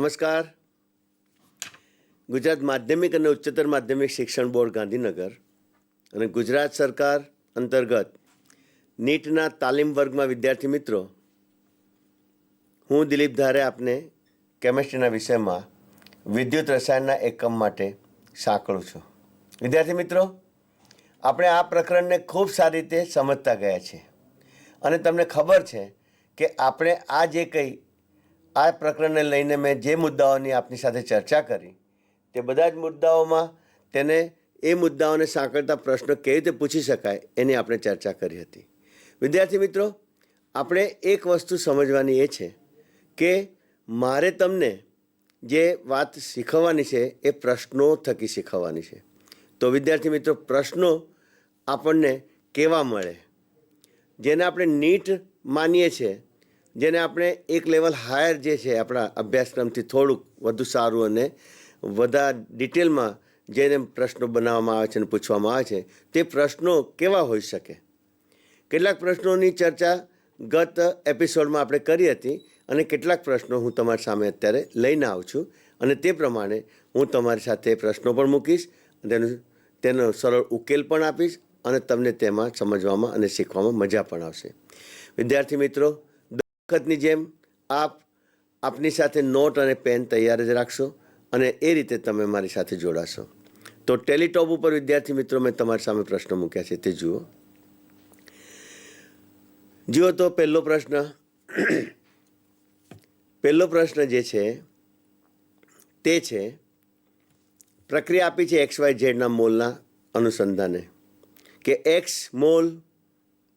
નમસ્કાર. ગુજરાત માધ્યમિક અને ઉચ્ચતર માધ્યમિક શિક્ષણ બોર્ડ ગાંધીનગર અને ગુજરાત સરકાર અંતર્ગત નીટના તાલીમ વર્ગમાં વિદ્યાર્થી મિત્રો, હું દિલીપ ધારે આપને કેમેસ્ટ્રીના વિષયમાં વિદ્યુત રસાયણના એકમ માટે સાંકળું છું. વિદ્યાર્થી મિત્રો, આપણે આ પ્રકરણને ખૂબ સારી રીતે સમજતા ગયા છીએ અને તમને ખબર છે કે આપણે આ પ્રકરણને લઈને મેં જે મુદ્દાઓની આપની સાથે ચર્ચા કરી તે બધા જ મુદ્દાઓમાં એ મુદ્દાઓને સાંકળતા પ્રશ્નો કેવી રીતે પૂછી શકાય એની આપણે ચર્ચા કરી હતી. વિદ્યાર્થી મિત્રો, આપણે એક વસ્તુ સમજવાની એ છે કે મારે તમને જે વાત શીખવવાની છે એ પ્રશ્નો થકી શીખવવાની છે. તો વિદ્યાર્થી મિત્રો, પ્રશ્નો આપણને કેવા મળે, જેને આપણે નીટ માનીએ છીએ, જેને આપણે એક લેવલ હાયર જે છે આપણા અભ્યાસક્રમથી થોડુંક વધુ સારું અને વધારે ડિટેલમાં જેને પ્રશ્નો બનાવવામાં આવે છે અને પૂછવામાં આવે છે, તે પ્રશ્નો કેવા હોઈ શકે. કેટલાક પ્રશ્નોની ચર્ચા ગત એપિસોડમાં આપણે કરી હતી અને કેટલાક પ્રશ્નો હું તમારી સામે અત્યારે લઈને આવું છું અને તે પ્રમાણે હું તમારી સાથે પ્રશ્નો પણ મૂકીશ, તેનો સરળ ઉકેલ પણ આપીશ અને તમને તેમાં સમજવામાં અને શીખવામાં મજા પણ આવશે. વિદ્યાર્થી મિત્રો, વખતની જેમ આપની સાથે નોટ અને પેન તૈયાર જ રાખશો અને એ રીતે તમે મારી સાથે જોડાશો. તો ટેલિટોપ ઉપર વિદ્યાર્થી મિત્રો મેં તમારી સામે પ્રશ્નો મૂક્યા છે, તે જુઓ. તો પહેલો પ્રશ્ન જે છે તે છે, પ્રક્રિયા આપી છે XYZ મોલના અનુસંધાને કે X mall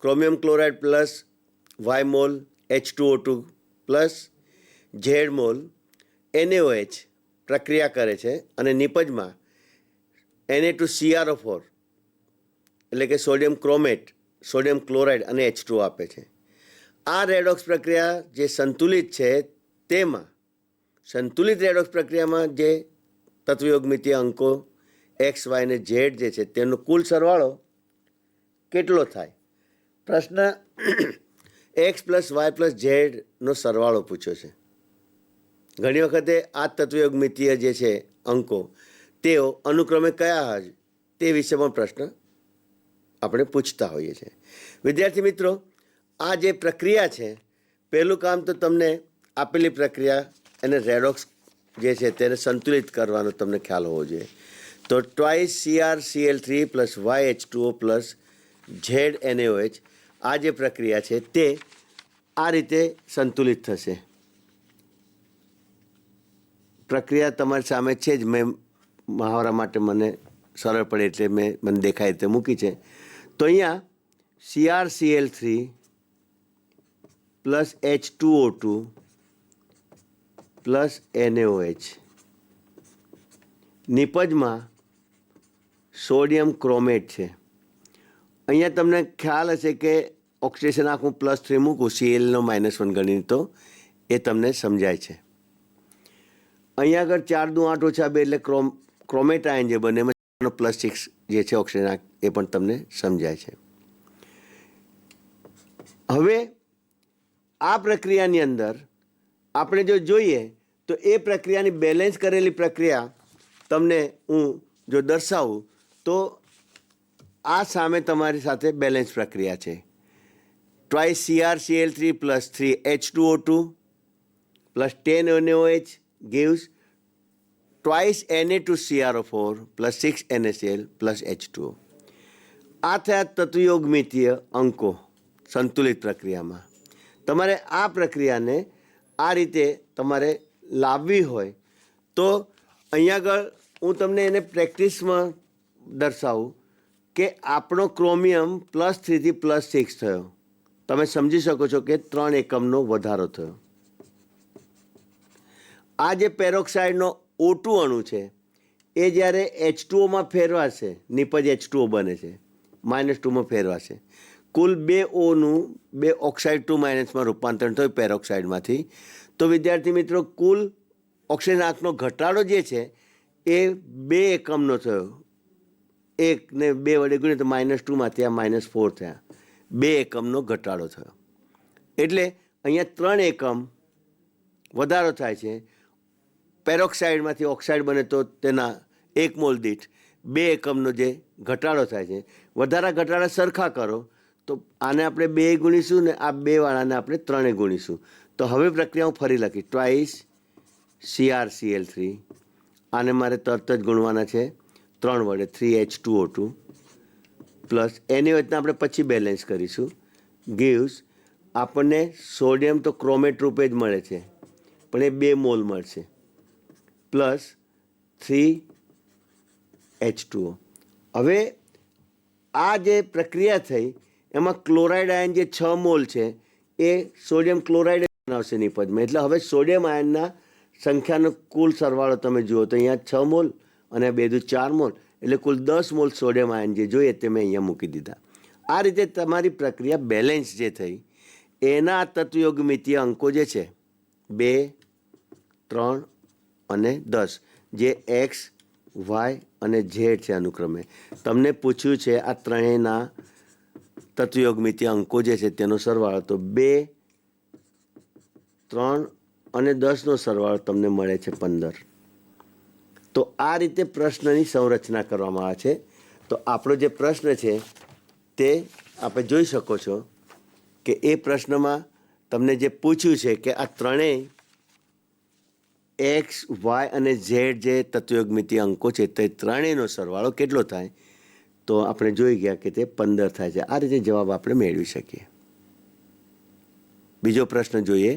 chromium chloride plus Y mall H2O2 plus Z mall NaOH પ્રક્રિયા કરે છે અને નિપજમાં Na2CrO4 એટલે કે સોડિયમ ક્રોમેટ, સોડિયમ ક્લોરાઇડ અને H2O આપે છે. આ રેડોક્સ પ્રક્રિયા જે સંતુલિત છે તેમાં સંતુલિત રેડોક્સ પ્રક્રિયામાં જે તત્વયોગમિતીય અંકો X, Y અને Z જે છે તેનો કુલ સરવાળો કેટલો થાય? પ્રશ્ન X પ્લસ Y પ્લસ ઝેડનો સરવાળો પૂછ્યો છે. ઘણી વખતે આ તત્વયોગમિતીય જે છે અંકો તેઓ અનુક્રમે કયા હશે તે વિશે પણ પ્રશ્ન આપણે પૂછતા હોઈએ છીએ. વિદ્યાર્થી મિત્રો, આ જે પ્રક્રિયા છે, પહેલું કામ તો તમને આપેલી પ્રક્રિયા એને રેડોક્સ જે છે તેને સંતુલિત કરવાનો તમને ખ્યાલ હોવો જોઈએ. તો twice CrCl3 plus YH2O plus ZNaOH આ જે પ્રક્રિયા છે તે આ રીતે સંતુલિત થશે. પ્રક્રિયા તમારી સામે છે જ, મેં મહાવરા માટે મને સરળ પડે એટલે મને દેખાય રીતે મૂકી છે. તો અહીંયા CrCl3 plus H2O2 plus NaOH નિપજમાં સોડિયમ ક્રોમેટ છે. અહીંયા તમને ખ્યાલ હશે કે ઓક્સિડેશન આખું +3 મૂકું Clનો -1 ગણીને તો એ તમને સમજાય છે. અહીંયા આગળ 4 દુ 8 ઓછા 2 એટલે ક્રોમેટ આયન જે બને એમાં +6 જે છે ઓક્સિજન એ પણ તમને સમજાય છે. હવે આ પ્રક્રિયાની અંદર આપણે જો જોઈએ તો એ પ્રક્રિયાની બેલેન્સ કરેલી પ્રક્રિયા તમને હું જો દર્શાવું તો આ સામે તમારી સાથે બેલેન્સ પ્રક્રિયા છે. Twice CrCl3 plus 3H2O2 plus 10 NaOH gives twice Na2CrO4 plus 6 NaCl plus H2O. આ થયા તત્વયોગમિતીય અંકો સંતુલિત પ્રક્રિયામાં. તમારે આ પ્રક્રિયાને આ રીતે તમારે લાવવી હોય તો અહીંયા આગળ હું તમને એને પ્રેક્ટિસમાં દર્શાવું કે આપણો ક્રોમિયમ +3 થી +6 થયો. તમે સમજી શકો છો કે 3 એકમનો વધારો થયો. આ જે પેરોક્સાઇડનો O2 અણુ છે એ જ્યારે H2Oમાં ફેરવાશે, નિપજ H2O બને છે, -2માં ફેરવાશે, કુલ 2 ઓનું 2 ઓક્સાઇડ 2 માં રૂપાંતરણ થયું પેરોક્સાઇડમાંથી. તો વિદ્યાર્થી મિત્રો, કુલ ઓક્સિજન આંકનો ઘટાડો જે છે એ 2 એકમનો થયો. 1 ને 2 વડે ગુણ્યા તો -2માંથી આ -4 થયા. 2 એકમનો ઘટાડો થયો. એટલે અહીંયા 3 એકમ વધારો થાય છે. પેરોક્સાઇડમાંથી ઓક્સાઇડ બને તો તેના 1 મોલ દીઠ 2 એકમનો જે ઘટાડો થાય છે, વધારા ઘટાડા સરખા કરો તો આને આપણે 2 ગુણીશું ને આ 2 વાળાને આપણે 3 ગુણીશું. તો હવે પ્રક્રિયા હું ફરી લખી, ટ્વાઇસ CrCl3, આને મારે તરત જ ગુણવાના છે 3 વડે, 3H2O2 પ્લસ એની વચ્ચે આપણે પછી બેલેન્સ કરીશું, ગીવ્સ આપણને સોડિયમ તો ક્રોમેટ રૂપે જ મળે છે પણ એ 2 મોલ મળશે પ્લસ 3H2O. હવે આ જે પ્રક્રિયા થઈ એમાં ક્લોરાઇડ આયન જે 6 મોલ છે એ સોડિયમ ક્લોરાઇડ બનાવશે નિપજમાં. એટલે હવે સોડિયમ આયનના સંખ્યાનો કુલ સરવાળો તમે જુઓ તો અહીંયા 6 મોલ અને 2 × 4 મોલ એટલે કુલ 10 મોલ સોડિયમ આયન જે જોઈએ તે મેં અહીંયા મૂકી દીધા. આ રીતે તમારી પ્રક્રિયા બેલેન્સ જે થઈ એના તત્વયોગમિતીય અંકો જે છે 2, 3 અને 10 જે એક્સ, વાય અને ઝેડ છે અનુક્રમે. તમને પૂછ્યું છે આ ત્રણેયના તત્વયોગમિતીય અંકો જે છે તેનો સરવાળો, તો 2, 3 અને 10નો સરવાળો તમને મળે છે 15. તો આ રીતે પ્રશ્નની સંરચના કરવામાં આવે છે. તો આપણો જે પ્રશ્ન છે તે આપણે જોઈ શકો છો કે એ પ્રશ્નમાં તમને જે પૂછ્યું છે કે આ ત્રણેય એક્સ, વાય અને ઝેડ જે તત્વયોગમિતીય અંકો છે તે ત્રણેયનો સરવાળો કેટલો થાય, તો આપણે જોઈ ગયા કે તે 15 થાય છે. આ રીતે જવાબ આપણે મેળવી શકીએ. બીજો પ્રશ્ન જોઈએ.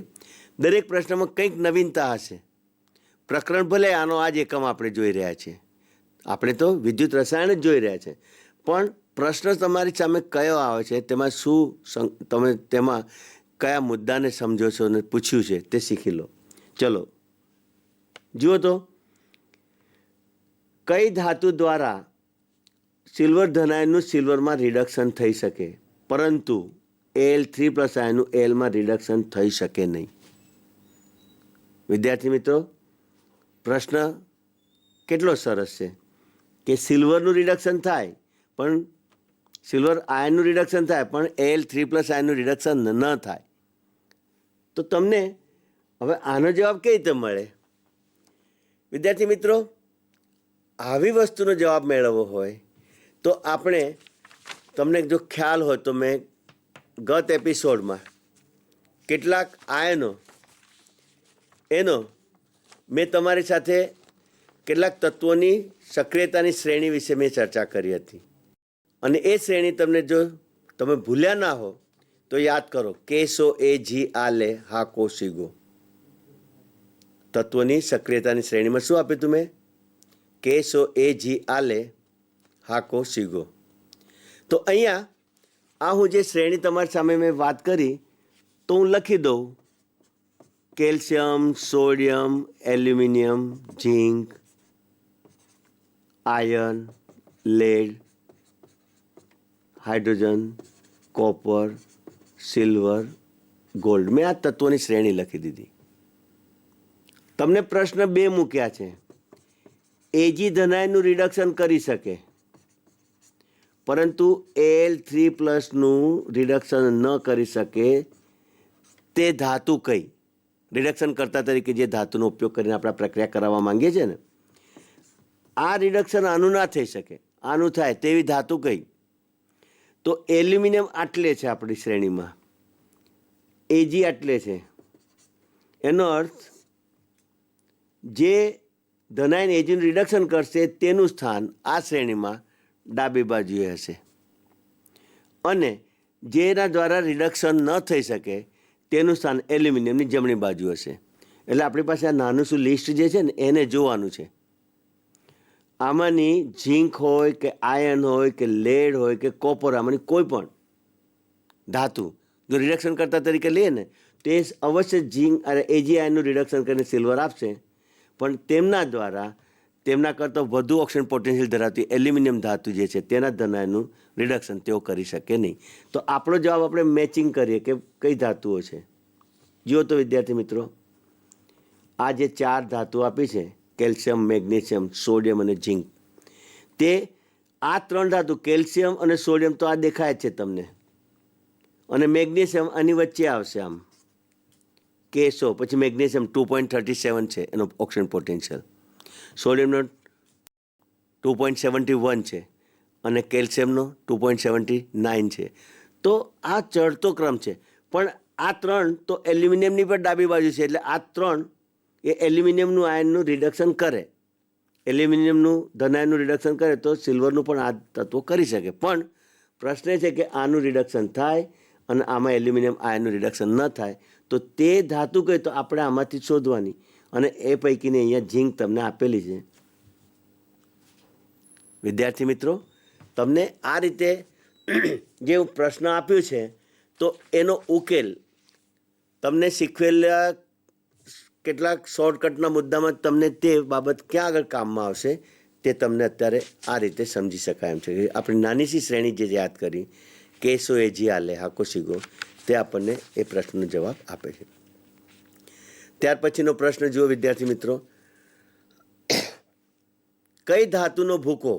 દરેક પ્રશ્નમાં કંઈક નવીનતા હશે. પ્રકરણ ભલે આનો આ જ એકમ આપણે જોઈ રહ્યા છીએ, આપણે તો વિદ્યુત રસાયણ જ જોઈ રહ્યા છે, પણ પ્રશ્ન તમારી સામે કયો આવે છે, તેમાં શું તમે તેમાં કયા મુદ્દાને સમજો છો અને પૂછ્યું છે તે શીખી લો. ચલો જુઓ તો, કઈ ધાતુ દ્વારા સિલ્વર ધનાયનનું સિલ્વરમાં રિડક્શન થઈ શકે પરંતુ Al3+ આયનનું Alમાં રિડક્શન થઈ શકે નહીં? વિદ્યાર્થી મિત્રો, પ્રશ્ન કેટલો સરસ છે કે સિલ્વરનું રિડક્શન થાય પણ સિલ્વર આયનનું રિડક્શન થાય પણ Al3+ આયનનું રિડક્શન ન થાય. તો તમને હવે આનો જવાબ કઈ રીતે મળે? વિદ્યાર્થી મિત્રો, આવી વસ્તુનો જવાબ મેળવવો હોય તો આપણે, તમને જો ખ્યાલ હોય તો મેં ગત એપિસોડમાં કેટલાક આયનો એનો મેં તમારી સાથે કેટલાક તત્વોની સક્રિયતાની શ્રેણી વિશે મેં ચર્ચા કરી હતી અને એ શ્રેણી તમને જો તમે ભૂલ્યા ના હો તો યાદ કરો, કેસો એ જી આલે હા કોશિગો. તત્વોની સક્રિયતાની શ્રેણીમાં શું આપ્યું તું મેં? કેસો એ જી આલે હા કોશિગો. તો અહીંયા આ હું જે શ્રેણી તમારી સામે મેં વાત કરી તો હું લખી દઉં, calcium, sodium, aluminium, zinc, iron, lead, hydrogen, copper, silver, gold. મેં આ તત્વોની શ્રેણી લખી દીધી. તમને પ્રશ્ન 2 મૂક્યા છે. એજી ધનાયનનું રિડક્શન કરી શકે પરંતુ Al3+નું રિડક્શન ન કરી શકે તે ધાતુ કઈ? રિડક્શન કરતા તરીકે જે ધાતુનો ઉપયોગ કરીને આપણે પ્રક્રિયા કરાવવા માંગીએ છીએ ને, આ રિડક્શન આનું ના થઈ શકે, આનું થાય તેવી ધાતુ કઈ? તો એલ્યુમિનિયમ આટલે છે આપણી શ્રેણીમાં, એજી આટલે છે. એનો અર્થ જે ધનાયન એજીનું રિડક્શન કરશે તેનું સ્થાન આ શ્રેણીમાં ડાબી બાજુએ હશે અને જેના દ્વારા રિડક્શન ન થઈ શકે તેનું સ્થાન એલ્યુમિનિયમની જમણી બાજુ હશે. એટલે આપણી પાસે આ નાનું શું લિસ્ટ જે છે ને એને જોવાનું છે. આમાંની ઝીંક હોય કે આયર્ન હોય કે લેડ હોય કે કોપર, આમાંની કોઈ પણ ધાતુ જો રિડક્શન કરતા તરીકે લઈએ ને તે અવશ્ય ઝીંક અને એજી આયનનું રિડક્શન કરીને સિલ્વર આપશે, પણ તેમના દ્વારા તેમના કરતાં વધુ ઓક્સિજન પોટેન્શિયલ ધરાવતી એલ્યુમિનિયમ ધાતુ જે છે તેના ધનાયનનું રિડક્શન તેઓ કરી શકે નહીં. તો આપણો જવાબ આપણે મેચિંગ કરીએ કે કઈ ધાતુઓ છે. જુઓ તો વિદ્યાર્થી મિત્રો, આ જે 4 ધાતુ આપી છે, કેલ્શિયમ, મેગ્નેશિયમ, સોડિયમ અને ઝીંક, તે આ 3 ધાતુ કેલ્શિયમ અને સોડિયમ તો આ દેખાય જ છે તમને, અને મેગ્નેશિયમ આની વચ્ચે આવશે આમ, કેસો પછી મેગ્નેશિયમ 2.37 છે એનો ઓક્સિજન પોટેન્શિયલ, સોડિયમનો 2.71 છે અને કેલ્શિયમનો 2.79 છે. તો આ ચડતો ક્રમ છે. પણ આ 3 તો એલ્યુમિનિયમની પણ ડાબી બાજુ છે, એટલે આ 3 એ એલ્યુમિનિયમનું આયનનું રિડક્શન કરે. એલ્યુમિનિયમનું ધનાયનનું રિડક્શન કરે તો સિલ્વરનું પણ આ તત્વો કરી શકે. પણ પ્રશ્ન એ છે કે આનું રિડક્શન થાય અને આમાં એલ્યુમિનિયમ આયનનું રિડક્શન ન થાય તો તે ધાતુ કઈ, તો આપણે આમાંથી શોધવાની, અને એ પૈકીની અહીંયા ઝીંક તમને આપેલી છે. વિદ્યાર્થી મિત્રો, તમને આ રીતે જે પ્રશ્ન આપ્યો છે તો એનો ઉકેલ તમને શીખવેલા કેટલાક શોર્ટકટના મુદ્દામાં તમને તે બાબત ક્યાં આગળ કામમાં આવશે તે તમને અત્યારે આ રીતે સમજી શકાય એમ છે. આપણી નાની સી શ્રેણી જે યાદ કરી, કેસો એજી આલે હાકોશીગો, તે આપણને એ પ્રશ્નનો જવાબ આપે છે. ત્યાર પછીનો પ્રશ્ન જુઓ વિદ્યાર્થી મિત્રો, કઈ ધાતુનો ભૂકો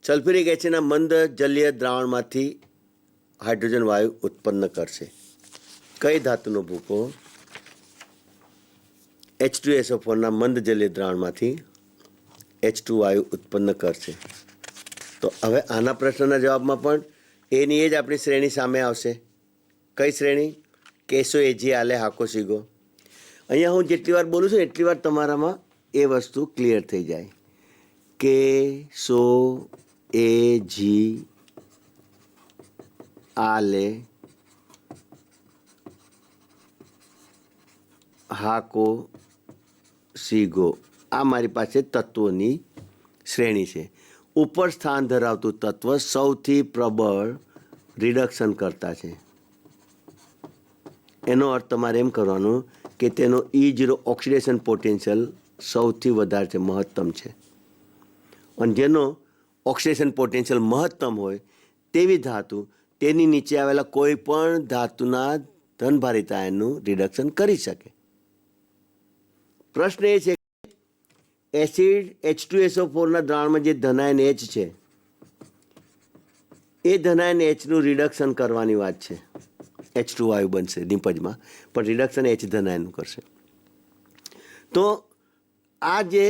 સલ્ફ્યુરિક એસિડના મંદ જલીય દ્રાવણમાંથી હાઇડ્રોજન વાયુ ઉત્પન્ન કરશે? કઈ ધાતુનો ભૂકો H2SO4ના મંદ જલીય દ્રાવણમાંથી H2 વાયુ ઉત્પન્ન કરશે? તો હવે આના પ્રશ્નના જવાબમાં પણ એની એ જ આપણી શ્રેણી સામે આવશે. કઈ શ્રેણી? કેસો એજી આલે હાકોશીગો. અહીંયા હું જેટલી વાર બોલું છું એટલી વાર તમારામાં એ વસ્તુ ક્લિયર થઈ જાય. કેસો એજી આલે હાકોશીગો, આ મારી પાસે તત્વોની શ્રેણી છે. ઉપર સ્થાન ધરાવતું તત્વ સૌથી પ્રબળ રિડક્શન કરતા છે. એનો અર્થ તમારે એમ કરવાનો કે તેનો E0 ઓક્સિડેશન પોટેન્શિયલ સૌથી વધારે છે, મહત્તમ છે. અને જેનો ઓક્સિડેશન પોટેન્શિયલ મહત્તમ હોય તેવી ધાતુ તેની નીચે આવેલા કોઈ પણ ધાતુના ધનભારિત આયનનું રિડક્શન કરી શકે. પ્રશ્ન એ છે એસિડ H2SO4ના દ્રાવણમાં જે ધનાયન H છે એ ધનાયન Hનું રિડક્શન કરવાની વાત છે. H2 વાયુ બનશે નિપજમાં, પણ રિડક્શન H ધનાયનનું કરશે. તો આ જે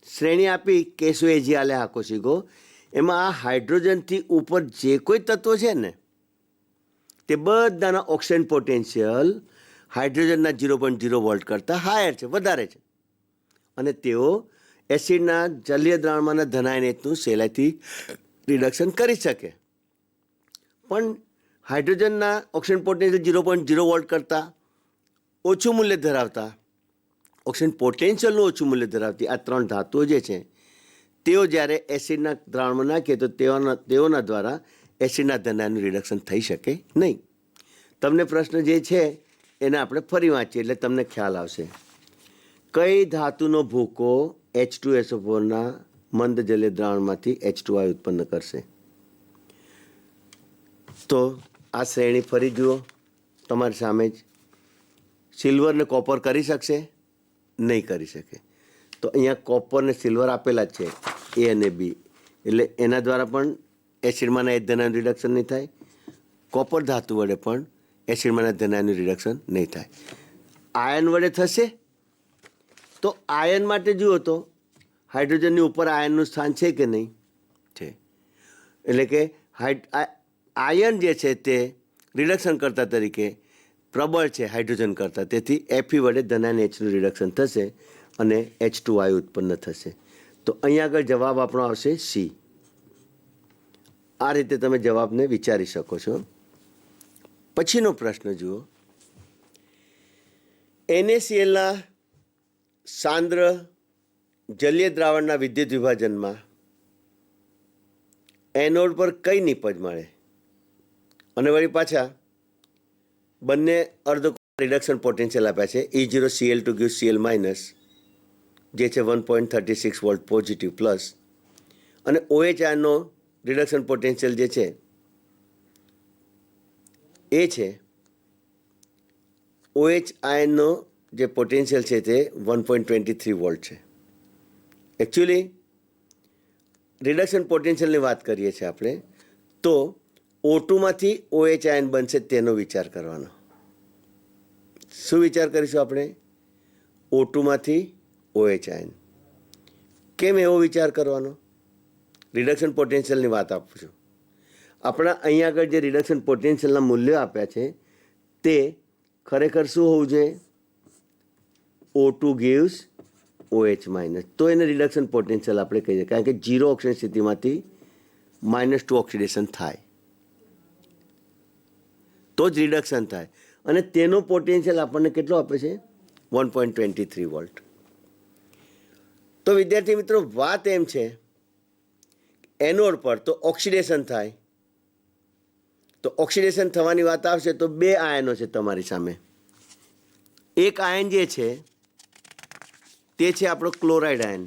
શ્રેણી આપી કેસો એજી આલે હાકોશીગો, એમાં આ હાઇડ્રોજનથી ઉપર જે કોઈ તત્વો છે ને તે બધાના ઓક્સિજન પોટેન્શિયલ હાઇડ્રોજનના 0.0 વોલ્ટ કરતાં હાયર છે, વધારે છે. અને તેઓ એસિડના જલીય દ્રાવણમાંના ધનાયન Hનું સહેલાઈથી રિડક્શન કરી શકે. પણ હાઇડ્રોજનના ઓક્સિજન પોટેન્શિયલ 0.0 વોલ્ટ કરતાં ઓછું મૂલ્ય ધરાવતા, ઓક્સિજન પોટેન્શિયલનું ઓછું મૂલ્ય ધરાવતી આ 3 ધાતુઓ જે છે તેઓ જ્યારે એસિડના દ્રાવણમાં નાખીએ તો તેઓના દ્વારા એસિડના ધનાયનનું રિડક્શન થઈ શકે નહીં. તમને પ્રશ્ન જે છે એને આપણે ફરી વાંચીએ એટલે તમને ખ્યાલ આવશે. કઈ ધાતુનો ભૂકો H2SO4ના મંદ જલીય દ્રાવણમાંથી H2 વાયુ ઉત્પન્ન કરશે? તો આ શ્રેણી ફરી જુઓ તમારી સામે જ. સિલ્વર ને કોપર કરી શકશે? નહીં કરી શકે. તો અહીંયા કોપર ને સિલ્વર આપેલા જ છે, A અને B, એટલે એના દ્વારા પણ એસિડમાંના H ધનાયનનું રિડક્શન નહીં થાય. કોપર ધાતુ વડે પણ એસિડમાંના ધનાયનનું રિડક્શન નહીં થાય. આયન વડે થશે? તો આયન માટે જુઓ તો હાઇડ્રોજનની ઉપર આયનનું સ્થાન છે કે નહીં? છે. એટલે કે આયન જે છે તે રિડક્શન કરતા તરીકે પ્રબળ છે હાઇડ્રોજન કરતાં, તેથી Fe વડે ધનાયન Hનું રિડક્શન થશે અને H2 વાયુ ઉત્પન્ન થશે. તો અહીંયા આગળ જવાબ આપણો આવશે C. આ રીતે તમે જવાબને વિચારી શકો છો. પછીનો પ્રશ્ન જુઓ, NaClના સાંદ્ર જલીય દ્રાવણના વિદ્યુત વિભાજનમાં એનોડ પર કઈ નિપજ મળે? અને વળી પાછા બંને અર્ધ રિડક્શન પોટેન્શિયલ આપ્યા છે. E0 Cl2 gives Cl minus જે છે 1.36 વોલ્ટ પોઝિટિવ પ્લસ, અને OH આયનનો રિડક્શન પોટેન્શિયલ જે છે એ છે OH આયનનો જે પોટેન્શિયલ છે તે 1.23 વોલ્ટ છે. એકચ્યુઅલી રિડક્શન પોટેન્શિયલની વાત કરીએ છીએ આપણે, તો O2માંથી OH આયન બનશે તેનો વિચાર કરવાનો. શું વિચાર કરીશું આપણે? O2 માંથી OH આયન. કેમ એવો વિચાર કરવાનો? રિડક્શન પોટેન્શિયલની વાત આપું છું. આપણા અહીંયા આગળ જે રિડક્શન પોટેન્શિયલના મૂલ્યો આપ્યા છે તે ખરેખર શું હોવું જોઈએ? O2 gives OH minus. તો એને રિડક્શન પોટેન્શિયલ આપણે કહીએ, કારણ કે 0 ઓક્સિજન સ્થિતિમાંથી -2 ઓક્સિડેશન થાય તો જ રિડક્શન થાય. અને તેનો પોટેન્શિયલ આપણને કેટલો આપે છે? 1.23 વોલ્ટ. તો વિદ્યાર્થી મિત્રો, વાત એમ છે એનોડ પર તો ઓક્સિડેશન થાય, તો ઓક્સિડેશન થવાની વાત આવશે તો 2 આયનો છે તમારી સામે. એક આયન જે છે તે છે આપણો ક્લોરાઇડ આયન,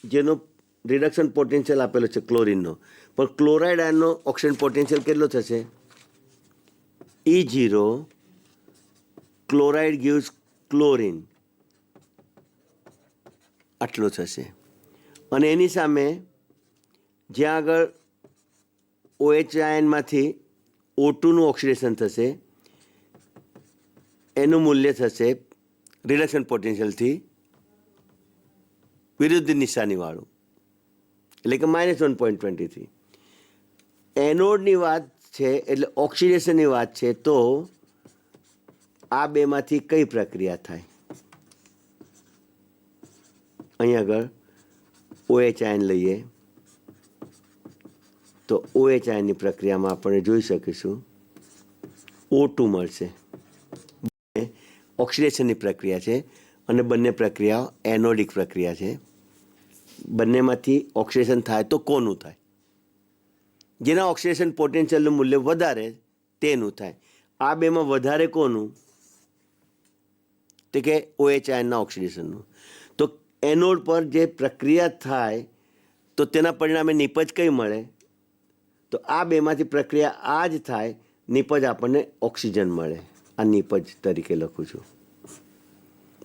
જેનો રિડક્શન પોટેન્શિયલ આપેલો છે ક્લોરિનનો. પણ ક્લોરાઇડ આયનનો ઓક્સિજન પોટેન્શિયલ કેટલો થશે? E0 ક્લોરાઇડ ગિવ્સ ક્લોરિન, આટલો થશે. અને એની સામે જ્યાં આગળ OH આયનમાંથી O2 નું ઓક્સિડેશન થશે એનું મૂલ્ય થશે રિડક્શન પોટેન્શિયલથી વિરુદ્ધ નિશાનીવાળું, એટલે કે -1.23. એનોડની વાત છે એટલે ઓક્સિડેશનની વાત છે, તો આ બેમાંથી કઈ પ્રક્રિયા થાય? અહીં આગળ OH આયન લઈએ તો OH આયનની પ્રક્રિયામાં આપણે જોઈ શકીશું O2 મળશે. ઓક્સિડેશનની પ્રક્રિયા છે અને બંને પ્રક્રિયાઓ એનોડિક પ્રક્રિયા છે. બંનેમાંથી ઓક્સિડેશન થાય તો કોનું થાય? જેના ઓક્સિડેશન પોટેન્શિયલનું મૂલ્ય વધારે તેનું થાય. આ બેમાં વધારે કોનું? તો કે OH આયનના ઓક્સિડેશનનું. તો એનોડ પર જે પ્રક્રિયા થાય તો તેના પરિણામે નિપજ કઈ મળે? તો આ બેમાંથી પ્રક્રિયા આ જ થાય, નિપજ આપણને ઓક્સિજન મળે. આ નિપજ તરીકે લખું છું.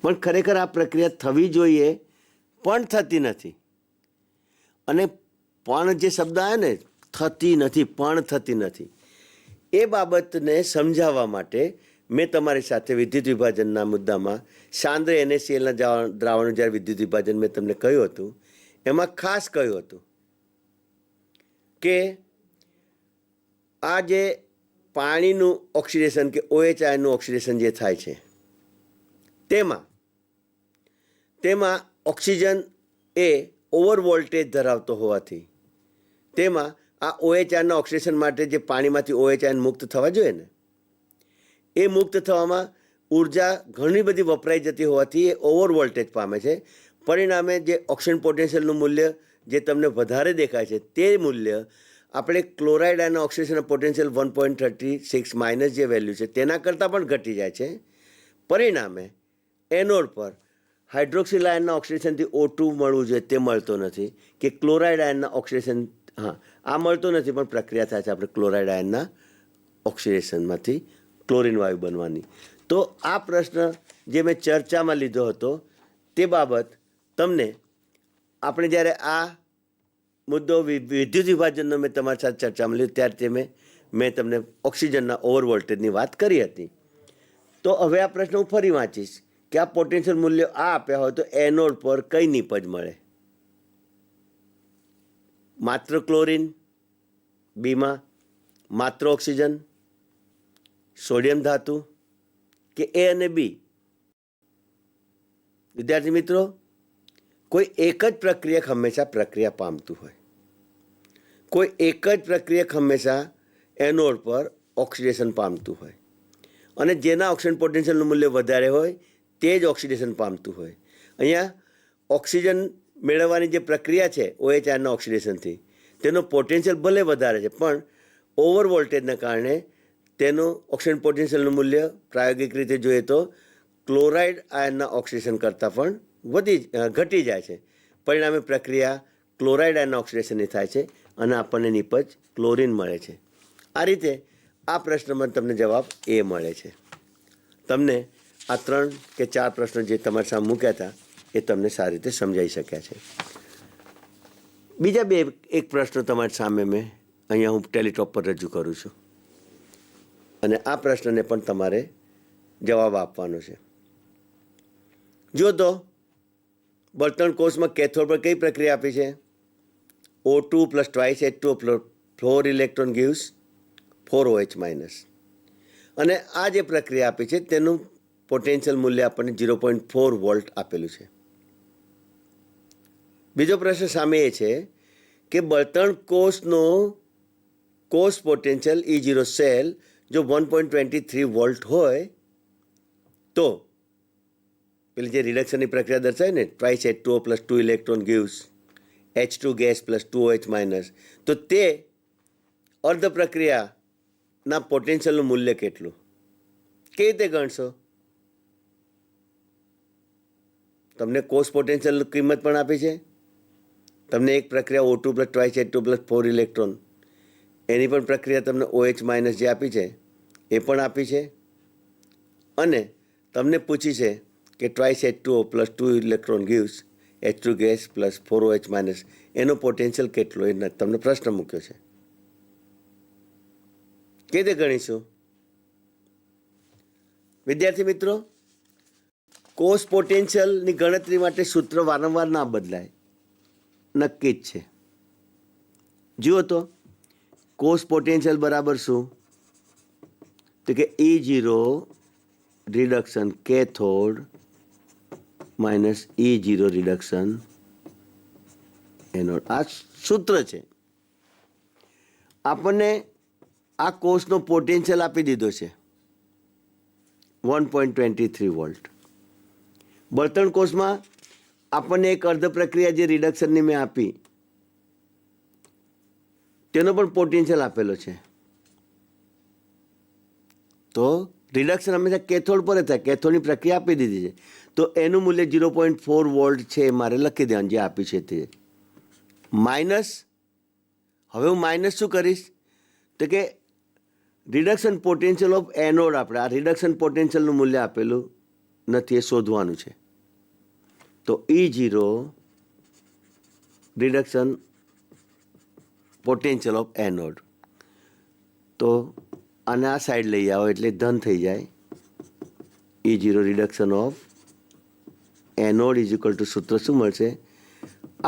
પણ ખરેખર આ પ્રક્રિયા થવી જોઈએ પણ થતી નથી. અને પણ જે શબ્દ આવે ને, થતી નથી, પણ થતી નથી, એ બાબતને સમજાવવા માટે મેં તમારી સાથે વિદ્યુત વિભાજનના મુદ્દામાં સાંદ્ર NaClના દ્રાવણનું જ્યારે વિદ્યુત વિભાજન મેં તમને કહ્યું હતું એમાં ખાસ કહ્યું હતું કે આ જે પાણીનું ઓક્સિડેશન કે OH આયનનું ઓક્સિડેશન જે થાય છે તેમાં ઓક્સિજન એ ઓવર વોલ્ટેજ ધરાવતો હોવાથી તેમાં આ OH આયનના ઓક્સિડેશન માટે જે પાણીમાંથી OH આયન મુક્ત થવા જોઈએ ને, એ મુક્ત થવામાં ઉર્જા ઘણી બધી વપરાઈ જતી હોવાથી એ ઓવર વોલ્ટેજ પામે છે. પરિણામે જે ઓક્સિજન પોટેન્શિયલનું મૂલ્ય જે તમને વધારે દેખાય છે તે મૂલ્ય આપણે ક્લોરાઇડ આયનના ઓક્સિડેશન પોટેન્શિયલ 1.36 માઇનસ જે વેલ્યુ છે તેના કરતાં પણ ઘટી જાય છે. પરિણામે એનોડ પર હાઇડ્રોક્સિલ આયનના ઓક્સિડેશનથી O2 મળવું જોઈએ તે મળતો નથી, કે ક્લોરાઇડ આયનના ઓક્સિડેશન આ મળતો નથી, પણ પ્રક્રિયા થાય છે આપણે ક્લોરાઇડ આયનના ઓક્સિડેશનમાંથી ક્લોરિન વાયુ બનવાની. તો આ પ્રશ્ન જે મેં ચર્ચામાં લીધો હતો તે બાબત તમને આપણે જ્યારે આ મુદ્દો વિદ્યુત વિભાજનનો મેં તમારી સાથે ચર્ચામાં લીધો ત્યારે મેં તમને ઓક્સિજનના ઓવર વોલ્ટેજની વાત કરી હતી. તો હવે આ પ્રશ્ન હું ફરી વાંચીશ કે આ પોટેન્શિયલ મૂલ્ય આ આપ્યા હોય તો એનોડ પર કઈ નિપજ મળે? માત્ર ક્લોરિન, બીમાં માત્ર ઓક્સિજન, સોડિયમ ધાતુ કે A અને B? વિદ્યાર્થી મિત્રો, કોઈ એક જ પ્રક્રિયક હંમેશા પ્રક્રિયા પામતું હોય. કોઈ એક જ પ્રક્રિયક હંમેશા એનોડ પર ઓક્સિડેશન પામતું હોય, અને જેના ઓક્સિજન પોટેન્શિયલનું મૂલ્ય વધારે હોય તે જ ઓક્સિડેશન પામતું હોય. અહીંયા ઓક્સિજન મેળવવાની જે પ્રક્રિયા છે OH આયનના ઓક્સિડેશનથી તેનો પોટેન્શિયલ ભલે વધારે છે, પણ ઓવર વોલ્ટેજના કારણે તેનું ઓક્સિજન પોટેન્શિયલનું મૂલ્ય પ્રાયોગિક રીતે જોઈએ તો ક્લોરાઇડ આયનના ઓક્સિડેશન કરતાં પણ ઘટી જાય છે. પરિણામે પ્રક્રિયા ક્લોરાઇડ આયનના ઓક્સિડેશનની થાય છે અને આપણને નિપજ ક્લોરિન મળે છે. આ રીતે આ પ્રશ્નમાં તમને જવાબ A મળે છે. તમને આ 3 કે 4 પ્રશ્નો જે તમારી સામે મૂક્યા હતા એ તમને સારી રીતે સમજાઈ શક્યા છે. બીજા એક પ્રશ્નો તમારી સામે મેં અહીંયા હું ટેલિટોપ પર રજૂ કરું છું, અને આ પ્રશ્નને પણ તમારે જવાબ આપવાનો છે. જો તો બળતણ કોષમાં કેથોડ પર કઈ પ્રક્રિયા આપી છે? O2 plus twice H2O 4 electron gives 4OH minus. અને આ જે પ્રક્રિયા આપી છે તેનું પોટેન્શિયલ મૂલ્ય આપણને 0.4 વોલ્ટ આપેલું છે. બીજો પ્રશ્ન સામે એ છે કે બળતણ કોષનો કોષ પોટેન્શિયલ E0 સેલ જો 1.23 વોલ્ટ હોય તો પેલી જે રિડક્શનની પ્રક્રિયા દર્શાવી ને twice H2O plus 2 electron gives H2 gas plus 2OH minus, તો તે અર્ધ પ્રક્રિયાના પોટેન્શિયલનું મૂલ્ય કેટલું? કેવી રીતે ગણશો? તમને કોષ પોટેન્શિયલની કિંમત પણ આપી છે, તમને એક પ્રક્રિયા O2 plus twice H2O plus 4 electron એની પણ પ્રક્રિયા તમને OH માઇનસ જે આપી છે એ પણ આપી છે, અને તમને પૂછી છે કે twice H2O plus 2 electron gives H2 gas plus 4OH minus એનો પોટેન્શિયલ કેટલો એ તમને પ્રશ્ન મૂક્યો છે. કેવી રીતે ગણીશું? વિદ્યાર્થી મિત્રો, કોષ પોટેન્શિયલની ગણતરી માટે સૂત્ર વારંવાર ના બદલાય, નક્કી જ છે. જુઓ તો કોષ પોટેન્શિયલ બરાબર શું? તો કે E0 reduction cathode minus E0 reduction anode. આ સૂત્ર છે. આપણને આ કોષનો પોટેન્શિયલ આપી દીધો છે 1.23 વોલ્ટ. બળતણ કોષમાં આપણને એક અર્ધ પ્રક્રિયા જે રિડક્શનની મેં આપી તેનો પણ પોટેન્શિયલ આપેલો છે. તો રિડક્શન હંમેશા કેથોડ પર થાય, કેથોડની પ્રક્રિયા આપી દીધી છે તો એનું મૂલ્ય 0.4 વોલ્ટ છે એ મારે લખી દેવાનું જે આપી છે તે. માઇનસ, હવે હું માઇનસ શું કરીશ તો કે રિડક્શન પોટેન્શિયલ ઓફ એનોડ, આપણે આ રિડક્શન પોટેન્શિયલનું મૂલ્ય આપેલું નથી એ શોધવાનું છે. તો E0 reduction potential of anode, તો આને આ સાઈડ લઈ આવો એટલે ધન થઈ જાય. E0 reduction of anode is equal to સૂત્ર શું મળશે?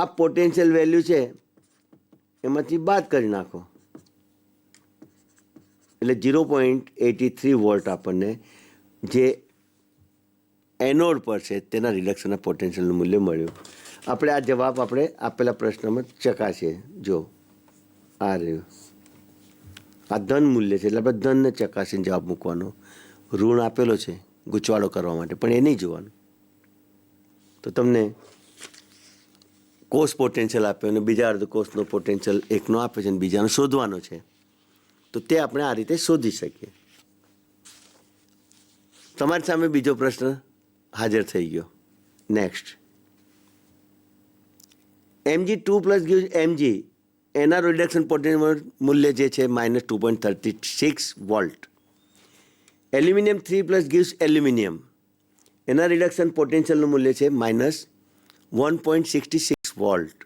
આ પોટેન્શિયલ વેલ્યુ છે એમાંથી બાદ કરી નાખો એટલે 0.83 વોલ્ટ આપણને જે એનોડ પર છે તેના રિડક્શનના પોટેન્શિયલનું મૂલ્ય મળ્યું. આપણે આ જવાબ આપણે આપેલા પ્રશ્નમાં ચકાસીએ. જો આ રહ્યું, આ ધન મૂલ્ય છે એટલે આપણે ધનને ચકાસીને જવાબ મૂકવાનો. ઋણ આપેલો છે ગૂંચવાડો કરવા માટે, પણ એ નહીં જોવાનું. તો તમને કોષ પોટેન્શિયલ આપ્યો અને બીજા અર્ધ કોષનો પોટેન્શિયલ એકનો આપે છે અને બીજાનો શોધવાનો છે, તો તે આપણે આ રીતે શોધી શકીએ. તમારી સામે બીજો પ્રશ્ન હાજર થઈ ગયો. Next, Mg2 plus gives Mg, એના રિડક્શન પોટેન્શિયલ મૂલ્ય જે છે -2.36 volt. Aluminium 3 plus gives aluminium, એના રિડક્શન પોટેન્શિયલનું મૂલ્ય છે -1.66 વોલ્ટ.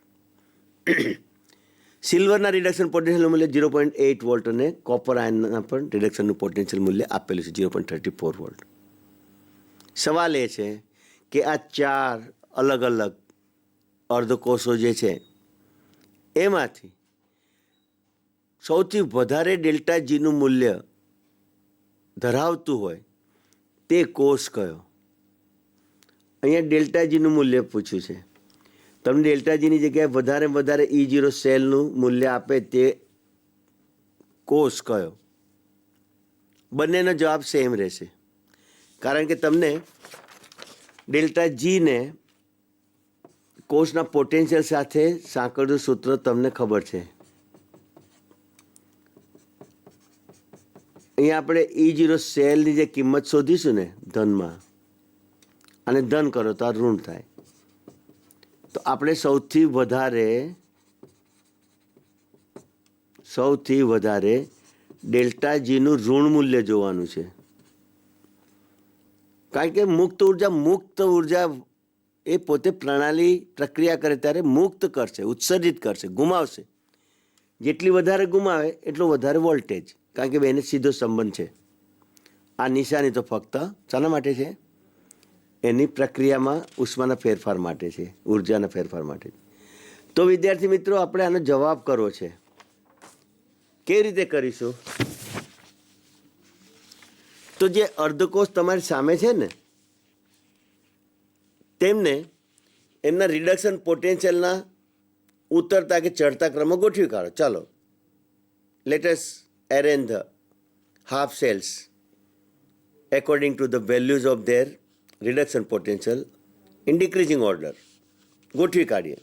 સિલ્વરના રિડક્શન પોટેન્શિયલનું મૂલ્ય 0.8 વોલ્ટ અને કોપર આયનના પણ રિડક્શનનું પોટેન્શિયલ મૂલ્ય આપેલું છે 0.34 વોલ્ટ. સવાલ એ છે કે આ ચાર અલગ અલગ અર્ધકોષો જે છે એમાંથી સૌથી વધારે ડેલ્ટા જીનું મૂલ્ય ધરાવતું હોય તે કોષ કયો? અહીંયા ડેલ્ટા જીનું મૂલ્ય પૂછ્યું છે. તમને ડેલ્ટા જીની જગ્યાએ વધારે E0 સેલનું મૂલ્ય આપે તે કોષ કયો? બંનેનો જવાબ સેમ રહેશે, કારણ કે તમને ડેલ્ટા જીને કોષના પોટેન્શિયલ સાથે સાંકળતું સૂત્ર તમને ખબર છે. અહીંયા આપણે E0 સેલની જે કિંમત શોધીશું ને ધનમાં, અને ધન કરો તો આ ઋણ થાય. તો આપણે સૌથી વધારે ડેલ્ટા જીનું ઋણ મૂલ્ય જોવાનું છે, કારણ કે મુક્ત ઉર્જા એ પોતે પ્રણાલી પ્રક્રિયા કરે ત્યારે મુક્ત કરશે, ઉત્સર્જિત કરશે, ગુમાવશે. જેટલી વધારે ગુમાવે એટલો વધારે વોલ્ટેજ, કારણ કે બેને સીધો સંબંધ છે. આ નિશાની તો ફક્ત શાના માટે છે? એની પ્રક્રિયામાં ઉષ્માના ફેરફાર માટે છે, ઉર્જાના ફેરફાર માટે. તો વિદ્યાર્થી મિત્રો, આપણે આનો જવાબ કરવો છે. કેવી રીતે કરીશું? તો જે અર્ધકોષ તમારી સામે છે ને, તેમને એમના રિડક્શન પોટેન્શિયલના ઉતરતા કે ચડતા ક્રમમાં ગોઠવી કાઢો. ચાલો, let us arrange the half cells according to the values of their reduction potential in decreasing order. ગોઠવી કાઢીએ.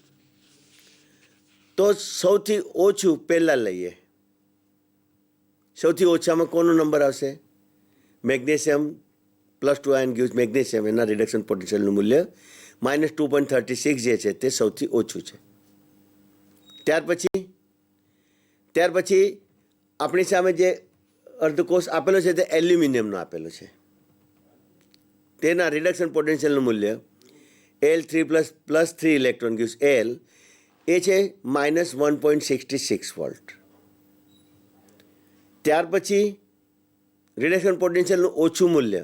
તો સૌથી ઓછું પહેલાં લઈએ. સૌથી ઓછામાં કોનો નંબર આવશે? મેગ્નેશિયમ +2 આયન gives મેગ્નેશિયમ, એના રિડક્શન પોટેન્શિયલનું મૂલ્ય -2.36 જે છે તે સૌથી ઓછું છે. ત્યાર પછી આપણી સામે જે અર્ધકોષ આપેલો છે તે એલ્યુમિનિયમનો આપેલો છે. તેના રિડક્શન પોટેન્શિયલનું મૂલ્ય L3+3 ઇલેક્ટ્રોન gives L એ છે -1.66 વોલ્ટ. ત્યાર પછી રિડક્શન પોટેન્શિયલનું ઓછું મૂલ્ય